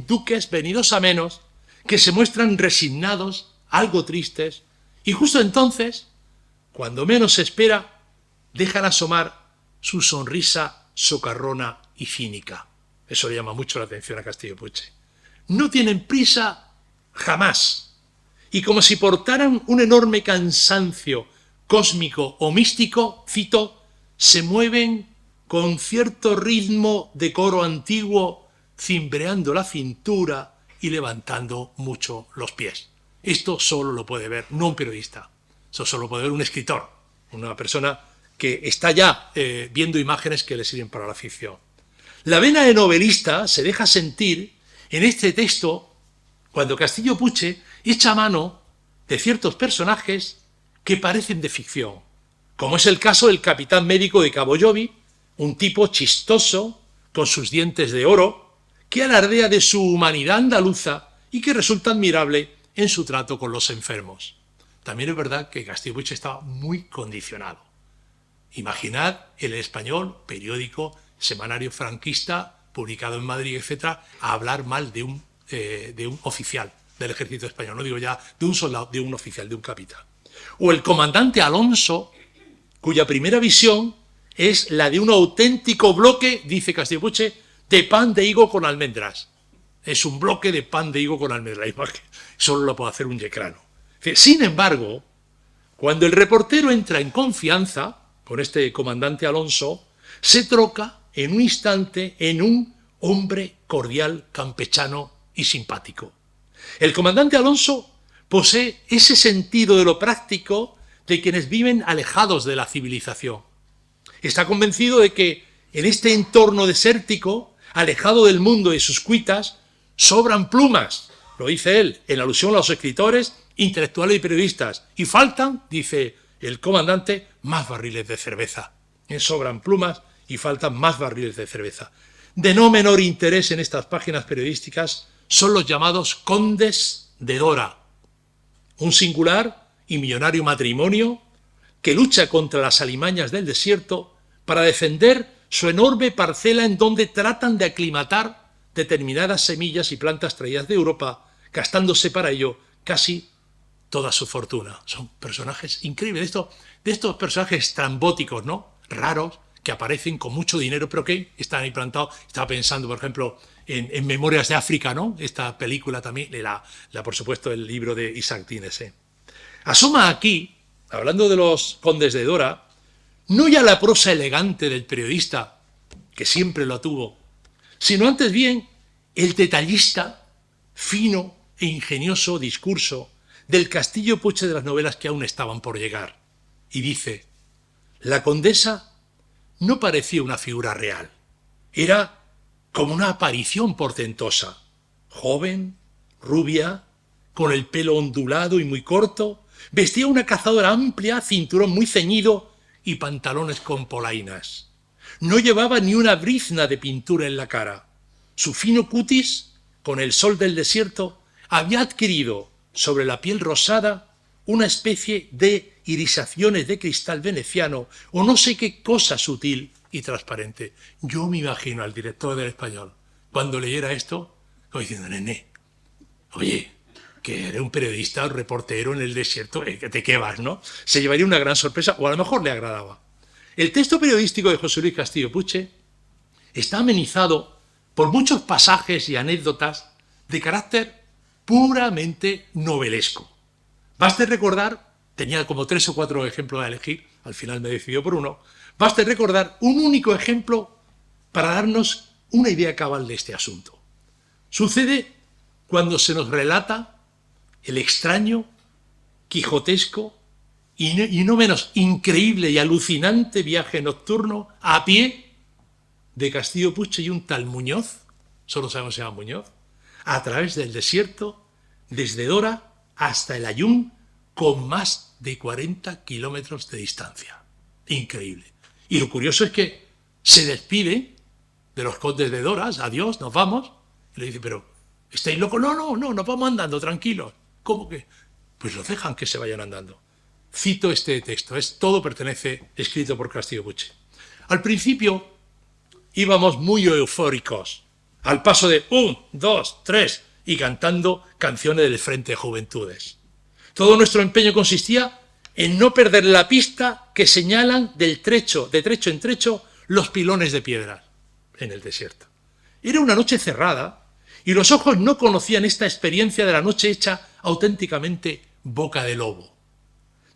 duques venidos a menos, que se muestran resignados, algo tristes, y justo entonces, cuando menos se espera, dejan asomar su sonrisa socarrona y cínica. Eso le llama mucho la atención a Castillo Puche. No tienen prisa jamás, y como si portaran un enorme cansancio cósmico o místico, cito, se mueven con cierto ritmo de coro antiguo, cimbreando la cintura y levantando mucho los pies. Esto solo lo puede ver no un periodista, eso solo lo puede ver un escritor, una persona que está ya viendo imágenes que le sirven para la ficción. La vena de novelista se deja sentir en este texto cuando Castillo Puche echa mano de ciertos personajes que parecen de ficción, como es el caso del capitán médico de Cabo Llovi, un tipo chistoso, con sus dientes de oro, que alardea de su humanidad andaluza y que resulta admirable en su trato con los enfermos. También es verdad que Castillo Puche estaba muy condicionado. Imaginad El Español, periódico, semanario franquista, publicado en Madrid, etc., a hablar mal de un oficial del ejército español, no digo ya de un soldado, de un oficial, de un capitán. O el comandante Alonso, cuya primera visión es la de un auténtico bloque, dice Castillo Puche, de pan de higo con almendras. Es un bloque de pan de higo con almendras. Solo lo puede hacer un yeclano. Sin embargo, cuando el reportero entra en confianza con este comandante Alonso, se troca en un instante en un hombre cordial, campechano y simpático. El comandante Alonso posee ese sentido de lo práctico de quienes viven alejados de la civilización. Está convencido de que en este entorno desértico, alejado del mundo y sus cuitas, sobran plumas, lo dice él, en alusión a los escritores, intelectuales y periodistas, y faltan, dice el comandante, más barriles de cerveza. Sobran plumas y faltan más barriles de cerveza. De no menor interés en estas páginas periodísticas son los llamados condes de Dora, un singular y millonario matrimonio que lucha contra las alimañas del desierto para defender su enorme parcela en donde tratan de aclimatar determinadas semillas y plantas traídas de Europa, gastándose para ello casi toda su fortuna. Son personajes increíbles, de estos personajes estrambóticos, ¿no? Raros, que aparecen con mucho dinero, pero que están ahí plantados. Estaba pensando, por ejemplo, en Memorias de África, ¿no? Esta película también, por supuesto, el libro de Isaac Tines. Asoma aquí, hablando de los condes de Dora, no ya la prosa elegante del periodista, que siempre lo tuvo, sino antes bien el detallista, fino e ingenioso discurso del Castillo Puche de las novelas que aún estaban por llegar. Y dice, la condesa no parecía una figura real, era como una aparición portentosa, joven, rubia, con el pelo ondulado y muy corto, vestía una cazadora amplia, cinturón muy ceñido y pantalones con polainas. No llevaba ni una brizna de pintura en la cara. Su fino cutis, con el sol del desierto, había adquirido sobre la piel rosada una especie de irisaciones de cristal veneciano o no sé qué cosa sutil y transparente. Yo me imagino al director del Español, cuando leyera esto, como diciendo, nene, oye, que eres un periodista, un reportero en el desierto, ¿de qué vas, no? Se llevaría una gran sorpresa, o a lo mejor le agradaba. El texto periodístico de José Luis Castillo Puche está amenizado por muchos pasajes y anécdotas de carácter puramente novelesco. Baste recordar, tenía como 3 o 4 ejemplos a elegir, al final me decidió por uno, baste recordar un único ejemplo para darnos una idea cabal de este asunto. Sucede cuando se nos relata el extraño, quijotesco y no menos increíble y alucinante viaje nocturno a pie de Castillo Puche y un tal Muñoz, solo sabemos que se llama Muñoz, a través del desierto, desde Dora hasta el Ayun, con más de 40 kilómetros de distancia. Increíble. Y lo curioso es que se despide de los condes de Doras, adiós, nos vamos, y le dice, pero, ¿estáis locos? No, nos vamos andando, tranquilos. ¿Cómo que? Pues los dejan que se vayan andando. Cito este texto, todo pertenece, escrito por Castillo Puche. Al principio íbamos muy eufóricos, al paso de 1, 2, 3, y cantando canciones del Frente de Juventudes. Todo nuestro empeño consistía en no perder la pista que señalan de trecho en trecho, los pilones de piedras en el desierto. Era una noche cerrada y los ojos no conocían esta experiencia de la noche hecha auténticamente boca de lobo.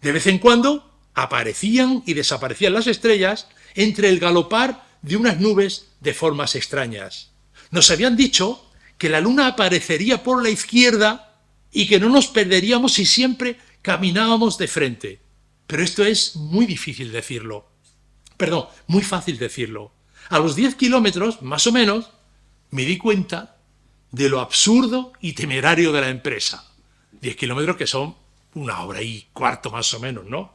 De vez en cuando aparecían y desaparecían las estrellas entre el galopar de unas nubes de formas extrañas. Nos habían dicho que la luna aparecería por la izquierda y que no nos perderíamos si siempre caminábamos de frente. Pero esto es muy difícil decirlo. Perdón, muy fácil decirlo. A los 10 kilómetros, más o menos, me di cuenta de lo absurdo y temerario de la empresa. 10 kilómetros que son 1 hora y cuarto más o menos, ¿no?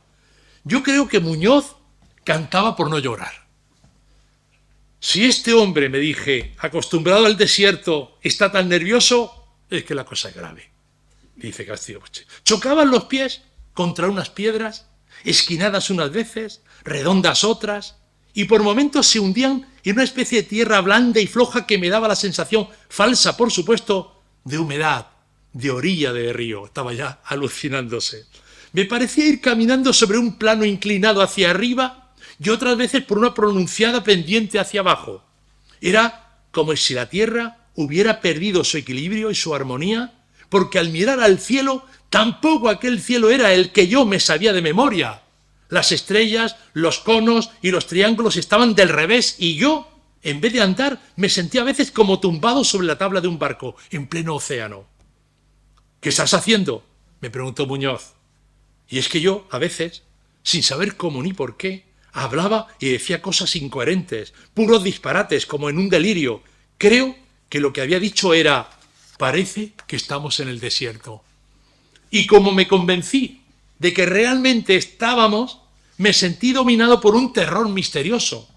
Yo creo que Muñoz cantaba por no llorar. Si este hombre, me dije, acostumbrado al desierto, está tan nervioso, es que la cosa es grave, dice Castillo Puche. Chocaban los pies contra unas piedras, esquinadas unas veces, redondas otras, y por momentos se hundían en una especie de tierra blanda y floja que me daba la sensación, falsa por supuesto, de humedad, de orilla de río. Estaba ya alucinándose. Me parecía ir caminando sobre un plano inclinado hacia arriba y otras veces por una pronunciada pendiente hacia abajo. Era como si la tierra hubiera perdido su equilibrio y su armonía, porque al mirar al cielo, tampoco aquel cielo era el que yo me sabía de memoria. Las estrellas, los conos y los triángulos estaban del revés y yo, en vez de andar, me sentía a veces como tumbado sobre la tabla de un barco en pleno océano. ¿Qué estás haciendo?, me preguntó Muñoz. Y es que yo, a veces, sin saber cómo ni por qué, hablaba y decía cosas incoherentes, puros disparates, como en un delirio. Creo que lo que había dicho era, parece que estamos en el desierto. Y como me convencí de que realmente estábamos, me sentí dominado por un terror misterioso.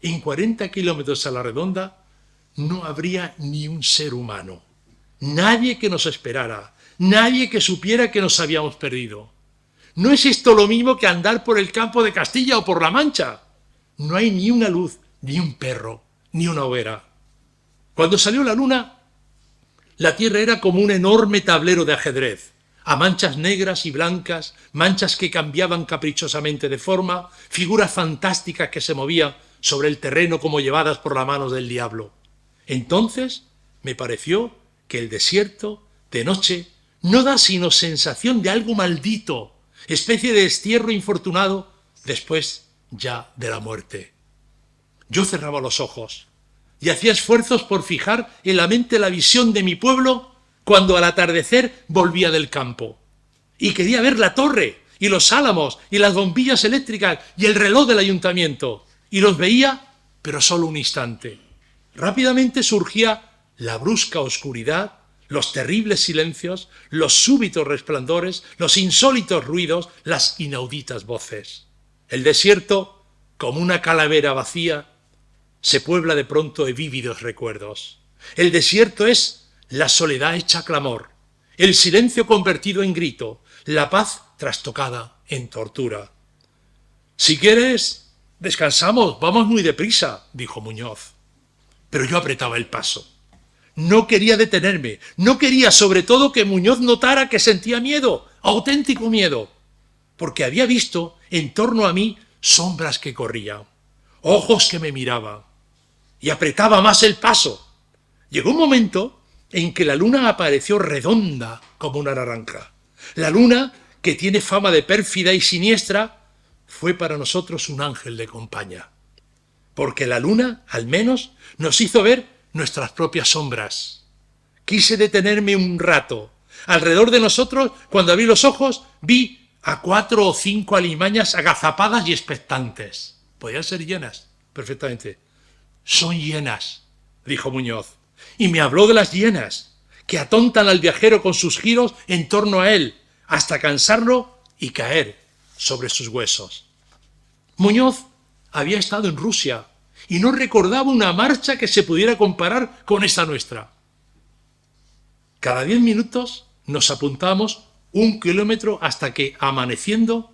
En 40 kilómetros a la redonda no habría ni un ser humano. Nadie que nos esperara, nadie que supiera que nos habíamos perdido. ¿No es esto lo mismo que andar por el campo de Castilla o por La Mancha? No hay ni una luz, ni un perro, ni una hoguera. Cuando salió la luna, la tierra era como un enorme tablero de ajedrez, a manchas negras y blancas, manchas que cambiaban caprichosamente de forma, figuras fantásticas que se movían sobre el terreno como llevadas por las manos del diablo. Entonces me pareció que el desierto, de noche, no da sino sensación de algo maldito, especie de destierro infortunado después ya de la muerte. Yo cerraba los ojos y hacía esfuerzos por fijar en la mente la visión de mi pueblo cuando al atardecer volvía del campo. Y quería ver la torre y los álamos y las bombillas eléctricas y el reloj del ayuntamiento. Y los veía, pero solo un instante. Rápidamente surgía la brusca oscuridad, los terribles silencios, los súbitos resplandores, los insólitos ruidos, las inauditas voces. El desierto, como una calavera vacía, se puebla de pronto de vívidos recuerdos. El desierto es la soledad hecha clamor, el silencio convertido en grito, la paz trastocada en tortura. Si quieres, descansamos, vamos muy deprisa, dijo Muñoz. Pero yo apretaba el paso. No quería detenerme, no quería sobre todo que Muñoz notara que sentía miedo, auténtico miedo, porque había visto en torno a mí sombras que corrían, ojos que me miraban, y apretaba más el paso. Llegó un momento en que la luna apareció redonda como una naranja. La luna, que tiene fama de pérfida y siniestra, fue para nosotros un ángel de compañía, porque la luna, al menos, nos hizo ver nuestras propias sombras. Quise detenerme un rato. Alrededor de nosotros, cuando abrí los ojos, vi a 4 o 5 alimañas agazapadas y expectantes. Podían ser hienas, perfectamente. Son hienas, dijo Muñoz, y me habló de las hienas, que atontan al viajero con sus giros en torno a él, hasta cansarlo y caer sobre sus huesos. Muñoz había estado en Rusia y no recordaba una marcha que se pudiera comparar con esta nuestra. Cada 10 minutos nos apuntábamos 1 kilómetro hasta que, amaneciendo,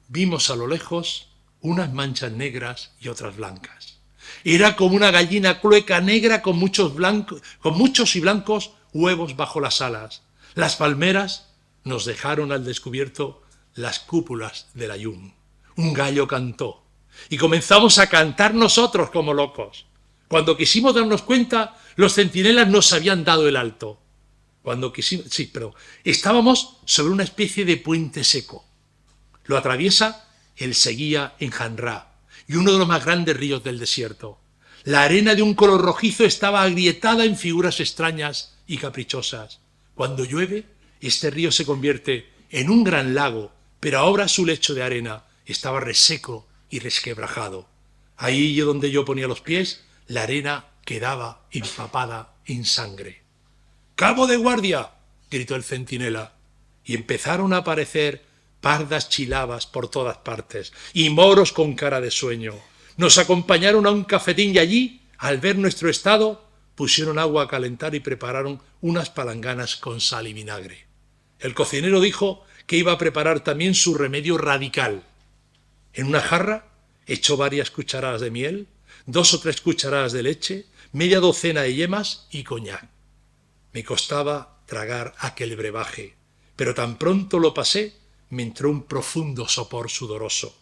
vimos a lo lejos unas manchas negras y otras blancas. Era como una gallina clueca negra con muchos y blancos huevos bajo las alas. Las palmeras nos dejaron al descubierto las cúpulas del Ayun. Un gallo cantó y comenzamos a cantar nosotros como locos. Cuando quisimos darnos cuenta, los centinelas nos habían dado el alto. Estábamos sobre una especie de puente seco. Lo atraviesa el Seguía en Hanra, y uno de los más grandes ríos del desierto. La arena de un color rojizo estaba agrietada en figuras extrañas y caprichosas. Cuando llueve, este río se convierte en un gran lago, pero ahora su lecho de arena estaba reseco y resquebrajado. Ahí donde yo ponía los pies, la arena quedaba empapada en sangre. ¡Cabo de guardia!, gritó el centinela, y empezaron a aparecer pardas chilabas por todas partes y moros con cara de sueño. Nos acompañaron a un cafetín y allí, al ver nuestro estado, pusieron agua a calentar y prepararon unas palanganas con sal y vinagre. El cocinero dijo que iba a preparar también su remedio radical. En una jarra echó varias cucharadas de miel, 2 o 3 cucharadas de leche, media docena de yemas y coñac. Me costaba tragar aquel brebaje, pero tan pronto lo pasé, me entró un profundo sopor sudoroso.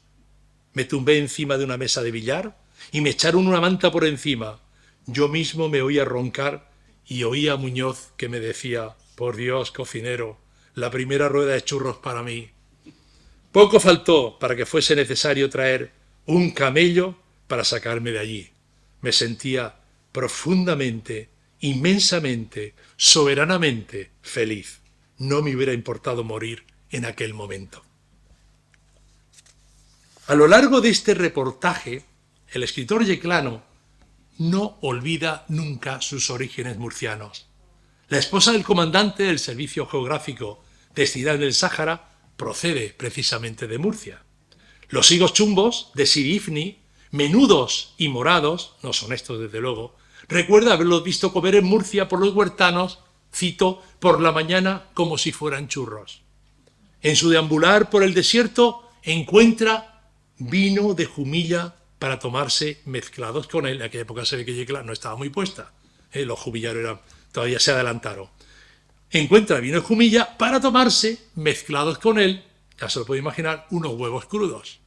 Me tumbé encima de una mesa de billar y me echaron una manta por encima. Yo mismo me oía roncar y oía a Muñoz que me decía: «Por Dios, cocinero, la primera rueda de churros para mí». Poco faltó para que fuese necesario traer un camello para sacarme de allí. Me sentía profundamente, inmensamente, soberanamente feliz. No me hubiera importado morir en aquel momento. A lo largo de este reportaje, el escritor yeclano no olvida nunca sus orígenes murcianos. La esposa del comandante del Servicio Geográfico destinado en el Sáhara procede precisamente de Murcia. Los higos chumbos de Sidi Ifni, menudos y morados, no son estos desde luego, recuerda haberlos visto comer en Murcia por los huertanos, cito, por la mañana como si fueran churros. En su deambular por el desierto encuentra vino de Jumilla para tomarse mezclados con él. En aquella época se ve que Yecla no estaba muy puesta. Los jumilleros todavía se adelantaron. Encuentra vino de Jumilla para tomarse mezclados con él, ya se lo puede imaginar, unos huevos crudos.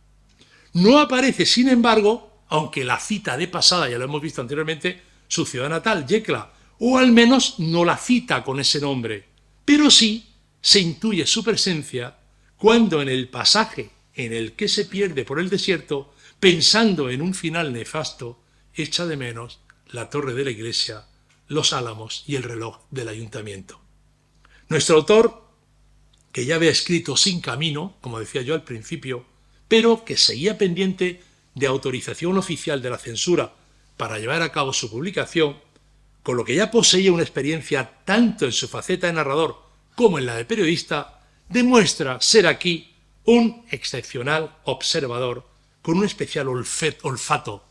No aparece, sin embargo, aunque la cita de pasada, ya lo hemos visto anteriormente, su ciudad natal, Yecla, o al menos no la cita con ese nombre, pero sí se intuye su presencia cuando en el pasaje en el que se pierde por el desierto, pensando en un final nefasto, echa de menos la torre de la iglesia, los álamos y el reloj del ayuntamiento. Nuestro autor, que ya había escrito Sin Camino, como decía yo al principio, pero que seguía pendiente de autorización oficial de la censura para llevar a cabo su publicación, con lo que ya poseía una experiencia tanto en su faceta de narrador como en la de periodista, demuestra ser aquí un excepcional observador con un especial olfato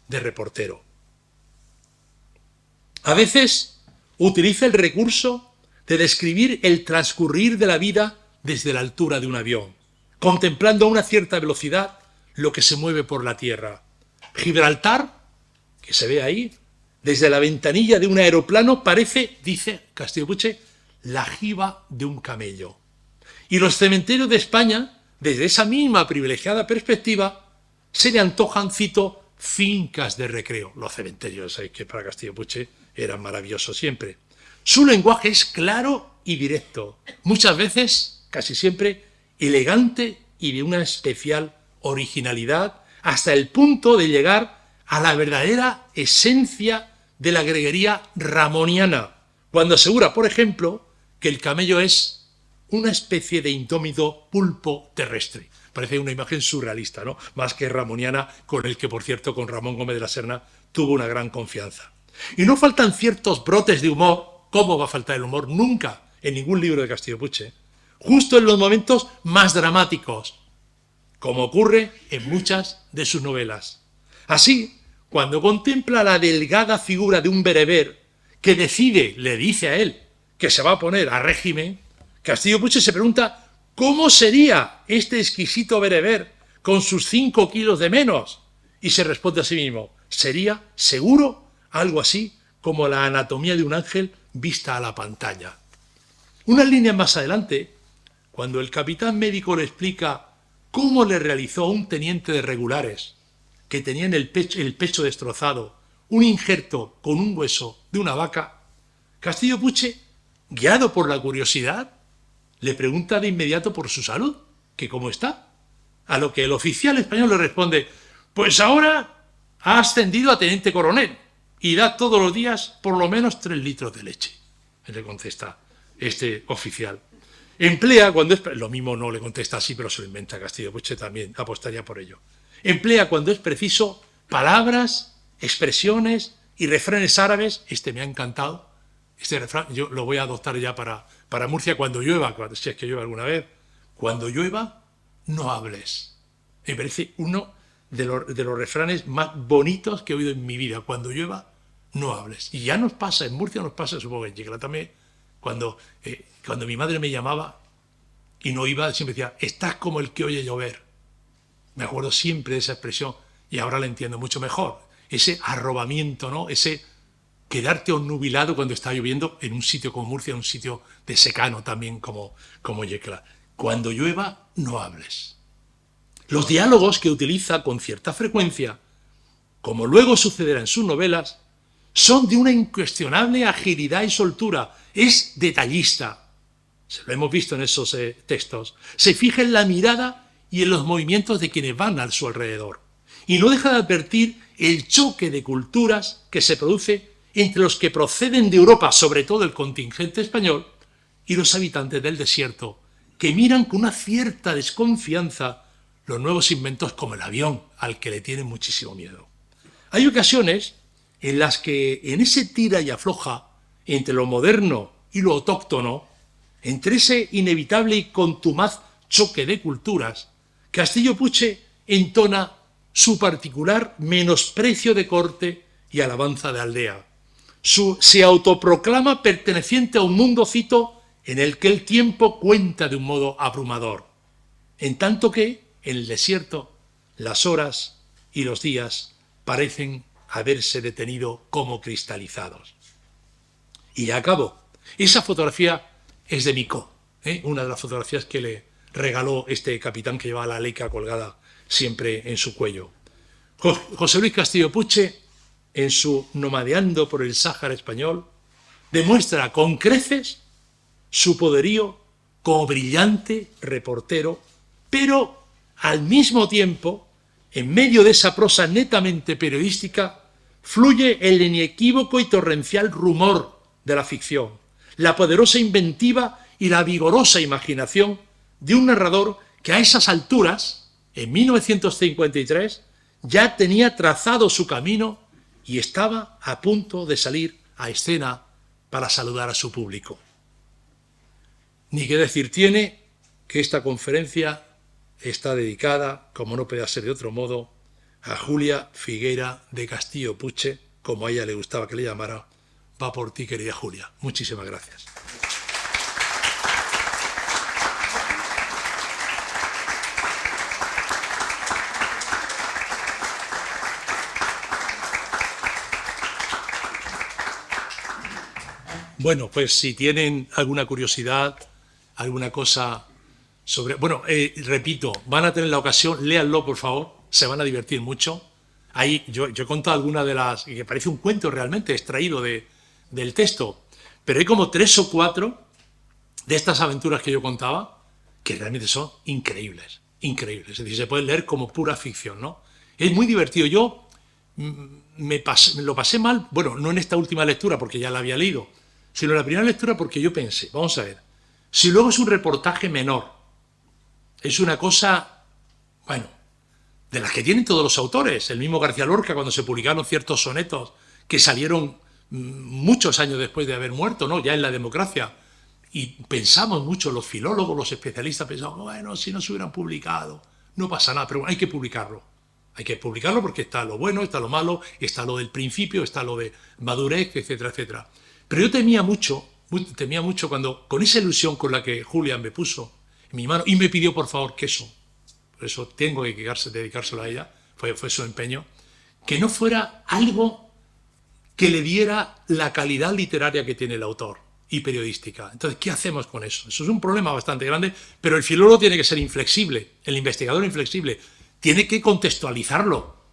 de reportero. A veces utiliza el recurso de describir el transcurrir de la vida desde la altura de un avión, contemplando a una cierta velocidad lo que se mueve por la tierra. Gibraltar, que se ve ahí, desde la ventanilla de un aeroplano parece, dice Castillo Puche, la jiba de un camello. Y los cementerios de España, desde esa misma privilegiada perspectiva, se le antojan, cito, fincas de recreo. Los cementerios, sabéis que para Castillo Puche eran maravillosos siempre. Su lenguaje es claro y directo, muchas veces, casi siempre, elegante y de una especial originalidad, hasta el punto de llegar a la verdadera esencia de la greguería ramoniana, cuando asegura, por ejemplo, que el camello es una especie de indómito pulpo terrestre. Parece una imagen surrealista, ¿no? Más que ramoniana, con el que, por cierto, con Ramón Gómez de la Serna tuvo una gran confianza. Y no faltan ciertos brotes de humor. ¿Cómo va a faltar el humor? Nunca en ningún libro de Castillo Puche. Justo en los momentos más dramáticos, como ocurre en muchas de sus novelas. Así, cuando contempla la delgada figura de un bereber que decide, le dice a él, que se va a poner a régimen, Castillo Puche se pregunta cómo sería este exquisito bereber con sus 5 kilos de menos. Y se responde a sí mismo, sería, seguro, algo así como la anatomía de un ángel vista a la pantalla. Unas líneas más adelante, cuando el capitán médico le explica cómo le realizó a un teniente de regulares que tenía en el pecho destrozado un injerto con un hueso de una vaca, Castillo Puche, guiado por la curiosidad, le pregunta de inmediato por su salud, que cómo está. A lo que el oficial español le responde, pues ahora ha ascendido a teniente coronel y da todos los días por lo menos 3 litros de leche. Le contesta este oficial. Emplea cuando es... Lo mismo no le contesta así, pero se lo inventa Castillo Puche, también apostaría por ello. Emplea cuando es preciso palabras, expresiones y refranes árabes. Este me ha encantado. Este refrán yo lo voy a adoptar ya para Murcia cuando llueva, si es que llueve alguna vez. Cuando llueva, no hables. Me parece uno de los refranes más bonitos que he oído en mi vida. Cuando llueva, no hables. Y ya nos pasa, en Murcia nos pasa, supongo que en Yecla también, cuando mi madre me llamaba y no iba, siempre decía, estás como el que oye llover. Me acuerdo siempre de esa expresión y ahora la entiendo mucho mejor. Ese arrobamiento, ¿no? Ese quedarte obnubilado cuando está lloviendo en un sitio como Murcia, en un sitio de secano también como Yecla. Cuando llueva, no hables. Los diálogos que utiliza con cierta frecuencia, como luego sucederá en sus novelas, son de una incuestionable agilidad y soltura. Es detallista. Se lo hemos visto en esos textos. Se fija en la mirada y en los movimientos de quienes van a su alrededor. Y no deja de advertir el choque de culturas que se produce entre los que proceden de Europa, sobre todo el contingente español, y los habitantes del desierto, que miran con una cierta desconfianza los nuevos inventos como el avión, al que le tienen muchísimo miedo. Hay ocasiones en las que en ese tira y afloja entre lo moderno y lo autóctono, entre ese inevitable y contumaz choque de culturas, Castillo Puche entona su particular menosprecio de corte y alabanza de aldea. Se autoproclama perteneciente a un mundo, cito, en el que el tiempo cuenta de un modo abrumador, en tanto que, en el desierto, las horas y los días parecen haberse detenido como cristalizados. Y ya acabo. Esa fotografía es de Micó, una de las fotografías que le regaló este capitán que llevaba la leica colgada siempre en su cuello. José Luis Castillo Puche, en su Nomadeando por el Sáhara español, demuestra con creces su poderío como brillante reportero, pero al mismo tiempo, en medio de esa prosa netamente periodística, fluye el inequívoco y torrencial rumor de la ficción, la poderosa inventiva y la vigorosa imaginación de un narrador que a esas alturas, en 1953, ya tenía trazado su camino y estaba a punto de salir a escena para saludar a su público. Ni qué decir tiene que esta conferencia está dedicada, como no podía ser de otro modo, a Julia Figuera de Castillo Puche, como a ella le gustaba que le llamara. Va por ti, querida Julia. Muchísimas gracias. Bueno, pues si tienen alguna curiosidad, alguna cosa sobre... Bueno, repito, van a tener la ocasión, léanlo por favor, se van a divertir mucho. Ahí yo he contado alguna de las... que parece un cuento realmente extraído del texto, pero hay como 3 o 4 de estas aventuras que yo contaba que realmente son increíbles, increíbles. Es decir, se pueden leer como pura ficción, ¿no? Es muy divertido. Yo me lo pasé mal, bueno, no en esta última lectura porque ya la había leído, sino en la primera lectura porque yo pensé, vamos a ver, si luego es un reportaje menor, es una cosa, bueno, de las que tienen todos los autores, el mismo García Lorca cuando se publicaron ciertos sonetos que salieron muchos años después de haber muerto, ¿no? Ya en la democracia, y pensamos mucho, los filólogos, los especialistas pensamos, bueno, si no se hubieran publicado, no pasa nada, pero hay que publicarlo. Hay que publicarlo porque está lo bueno, está lo malo, está lo del principio, está lo de madurez, etcétera, etcétera. Pero yo temía mucho cuando, con esa ilusión con la que Julia me puso en mi mano y me pidió por favor que eso, por eso tengo que dedicárselo a ella, fue su empeño, que no fuera algo que le diera la calidad literaria que tiene el autor y periodística. Entonces, ¿qué hacemos con eso? Eso es un problema bastante grande, pero el filólogo tiene que ser inflexible, el investigador inflexible, tiene que contextualizarlo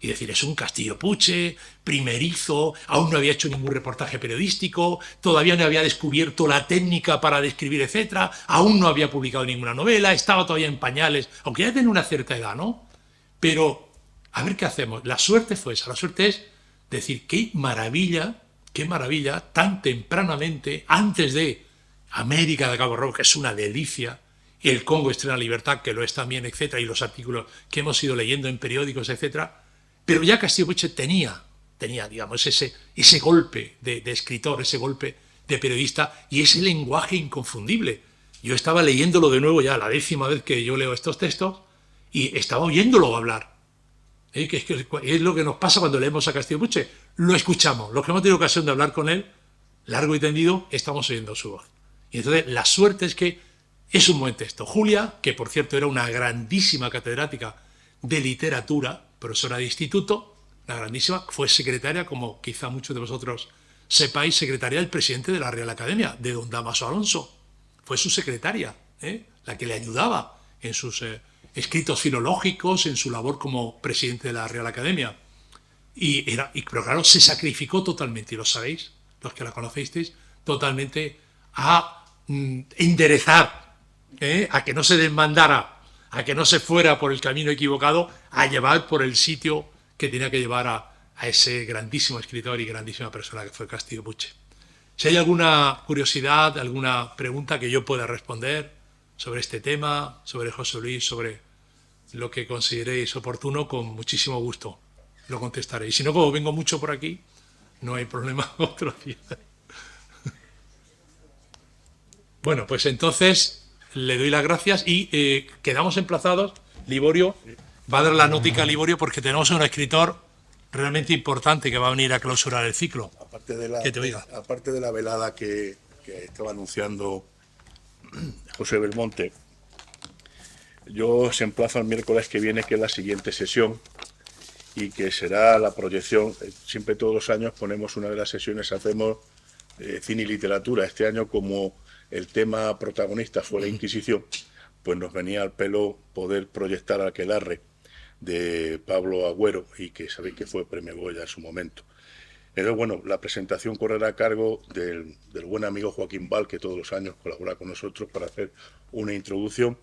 y decir, es un Castillo Puche, primerizo, aún no había hecho ningún reportaje periodístico, todavía no había descubierto la técnica para describir, etcétera, aún no había publicado ninguna novela, estaba todavía en pañales, aunque ya tenía una cierta edad, ¿no? Pero, a ver qué hacemos. La suerte fue esa, la suerte es decir, qué maravilla, tan tempranamente, antes de América de Cabo Rojo, que es una delicia, el Congo Extrema Libertad, que lo es también, etcétera, y los artículos que hemos ido leyendo en periódicos, etcétera, pero ya Castillo Puche tenía, digamos, ese golpe de escritor, ese golpe de periodista y ese lenguaje inconfundible. Yo estaba leyéndolo de nuevo ya la 10ª vez que yo leo estos textos y estaba oyéndolo hablar. Que es lo que nos pasa cuando leemos a Castillo Puche. Lo escuchamos. Los que hemos tenido ocasión de hablar con él, largo y tendido, estamos oyendo su voz. Y entonces la suerte es que es un buen texto. Julia, que por cierto era una grandísima catedrática de literatura, profesora de instituto, la grandísima, fue secretaria, como quizá muchos de vosotros sepáis, secretaria del presidente de la Real Academia, de don Dámaso Alonso. Fue su secretaria, la que le ayudaba en sus escritos filológicos, en su labor como presidente de la Real Academia. Pero claro, se sacrificó totalmente, y lo sabéis, los que la conocéis, totalmente a enderezar, a que no se desmandara, a que no se fuera por el camino equivocado, a llevar por el sitio que tenía que llevar a ese grandísimo escritor y grandísima persona que fue Castillo Puche. Si hay alguna curiosidad, alguna pregunta que yo pueda responder sobre este tema, sobre José Luis, sobre lo que consideréis oportuno, con muchísimo gusto lo contestaré. Y si no, como vengo mucho por aquí, no hay problema otro día. Bueno, pues entonces le doy las gracias y quedamos emplazados. Liborio va a dar la nótica a Liborio porque tenemos un escritor realmente importante que va a venir a clausurar el ciclo. Aparte de la velada que estaba anunciando José Belmonte, yo os emplazo al miércoles que viene, que es la siguiente sesión, y que será la proyección. Siempre todos los años ponemos una de las sesiones, hacemos cine y literatura. Este año, como el tema protagonista fue la Inquisición, pues nos venía al pelo poder proyectar Aquelarre de Pablo Agüero, y que sabéis que fue premio Goya en su momento. Pero bueno, la presentación correrá a cargo del buen amigo Joaquín Val, que todos los años colabora con nosotros para hacer una introducción.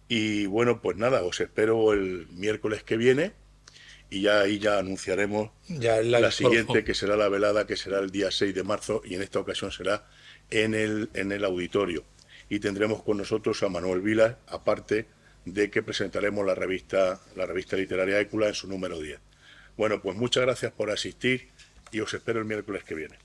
Y bueno, pues nada, os espero el miércoles que viene y ahí ya anunciaremos la siguiente, que será la velada, que será el día 6 de marzo, y en esta ocasión será en el auditorio. Y tendremos con nosotros a Manuel Vilas, aparte de que presentaremos la revista literaria Écula en su número 10. Bueno, pues muchas gracias por asistir y os espero el miércoles que viene.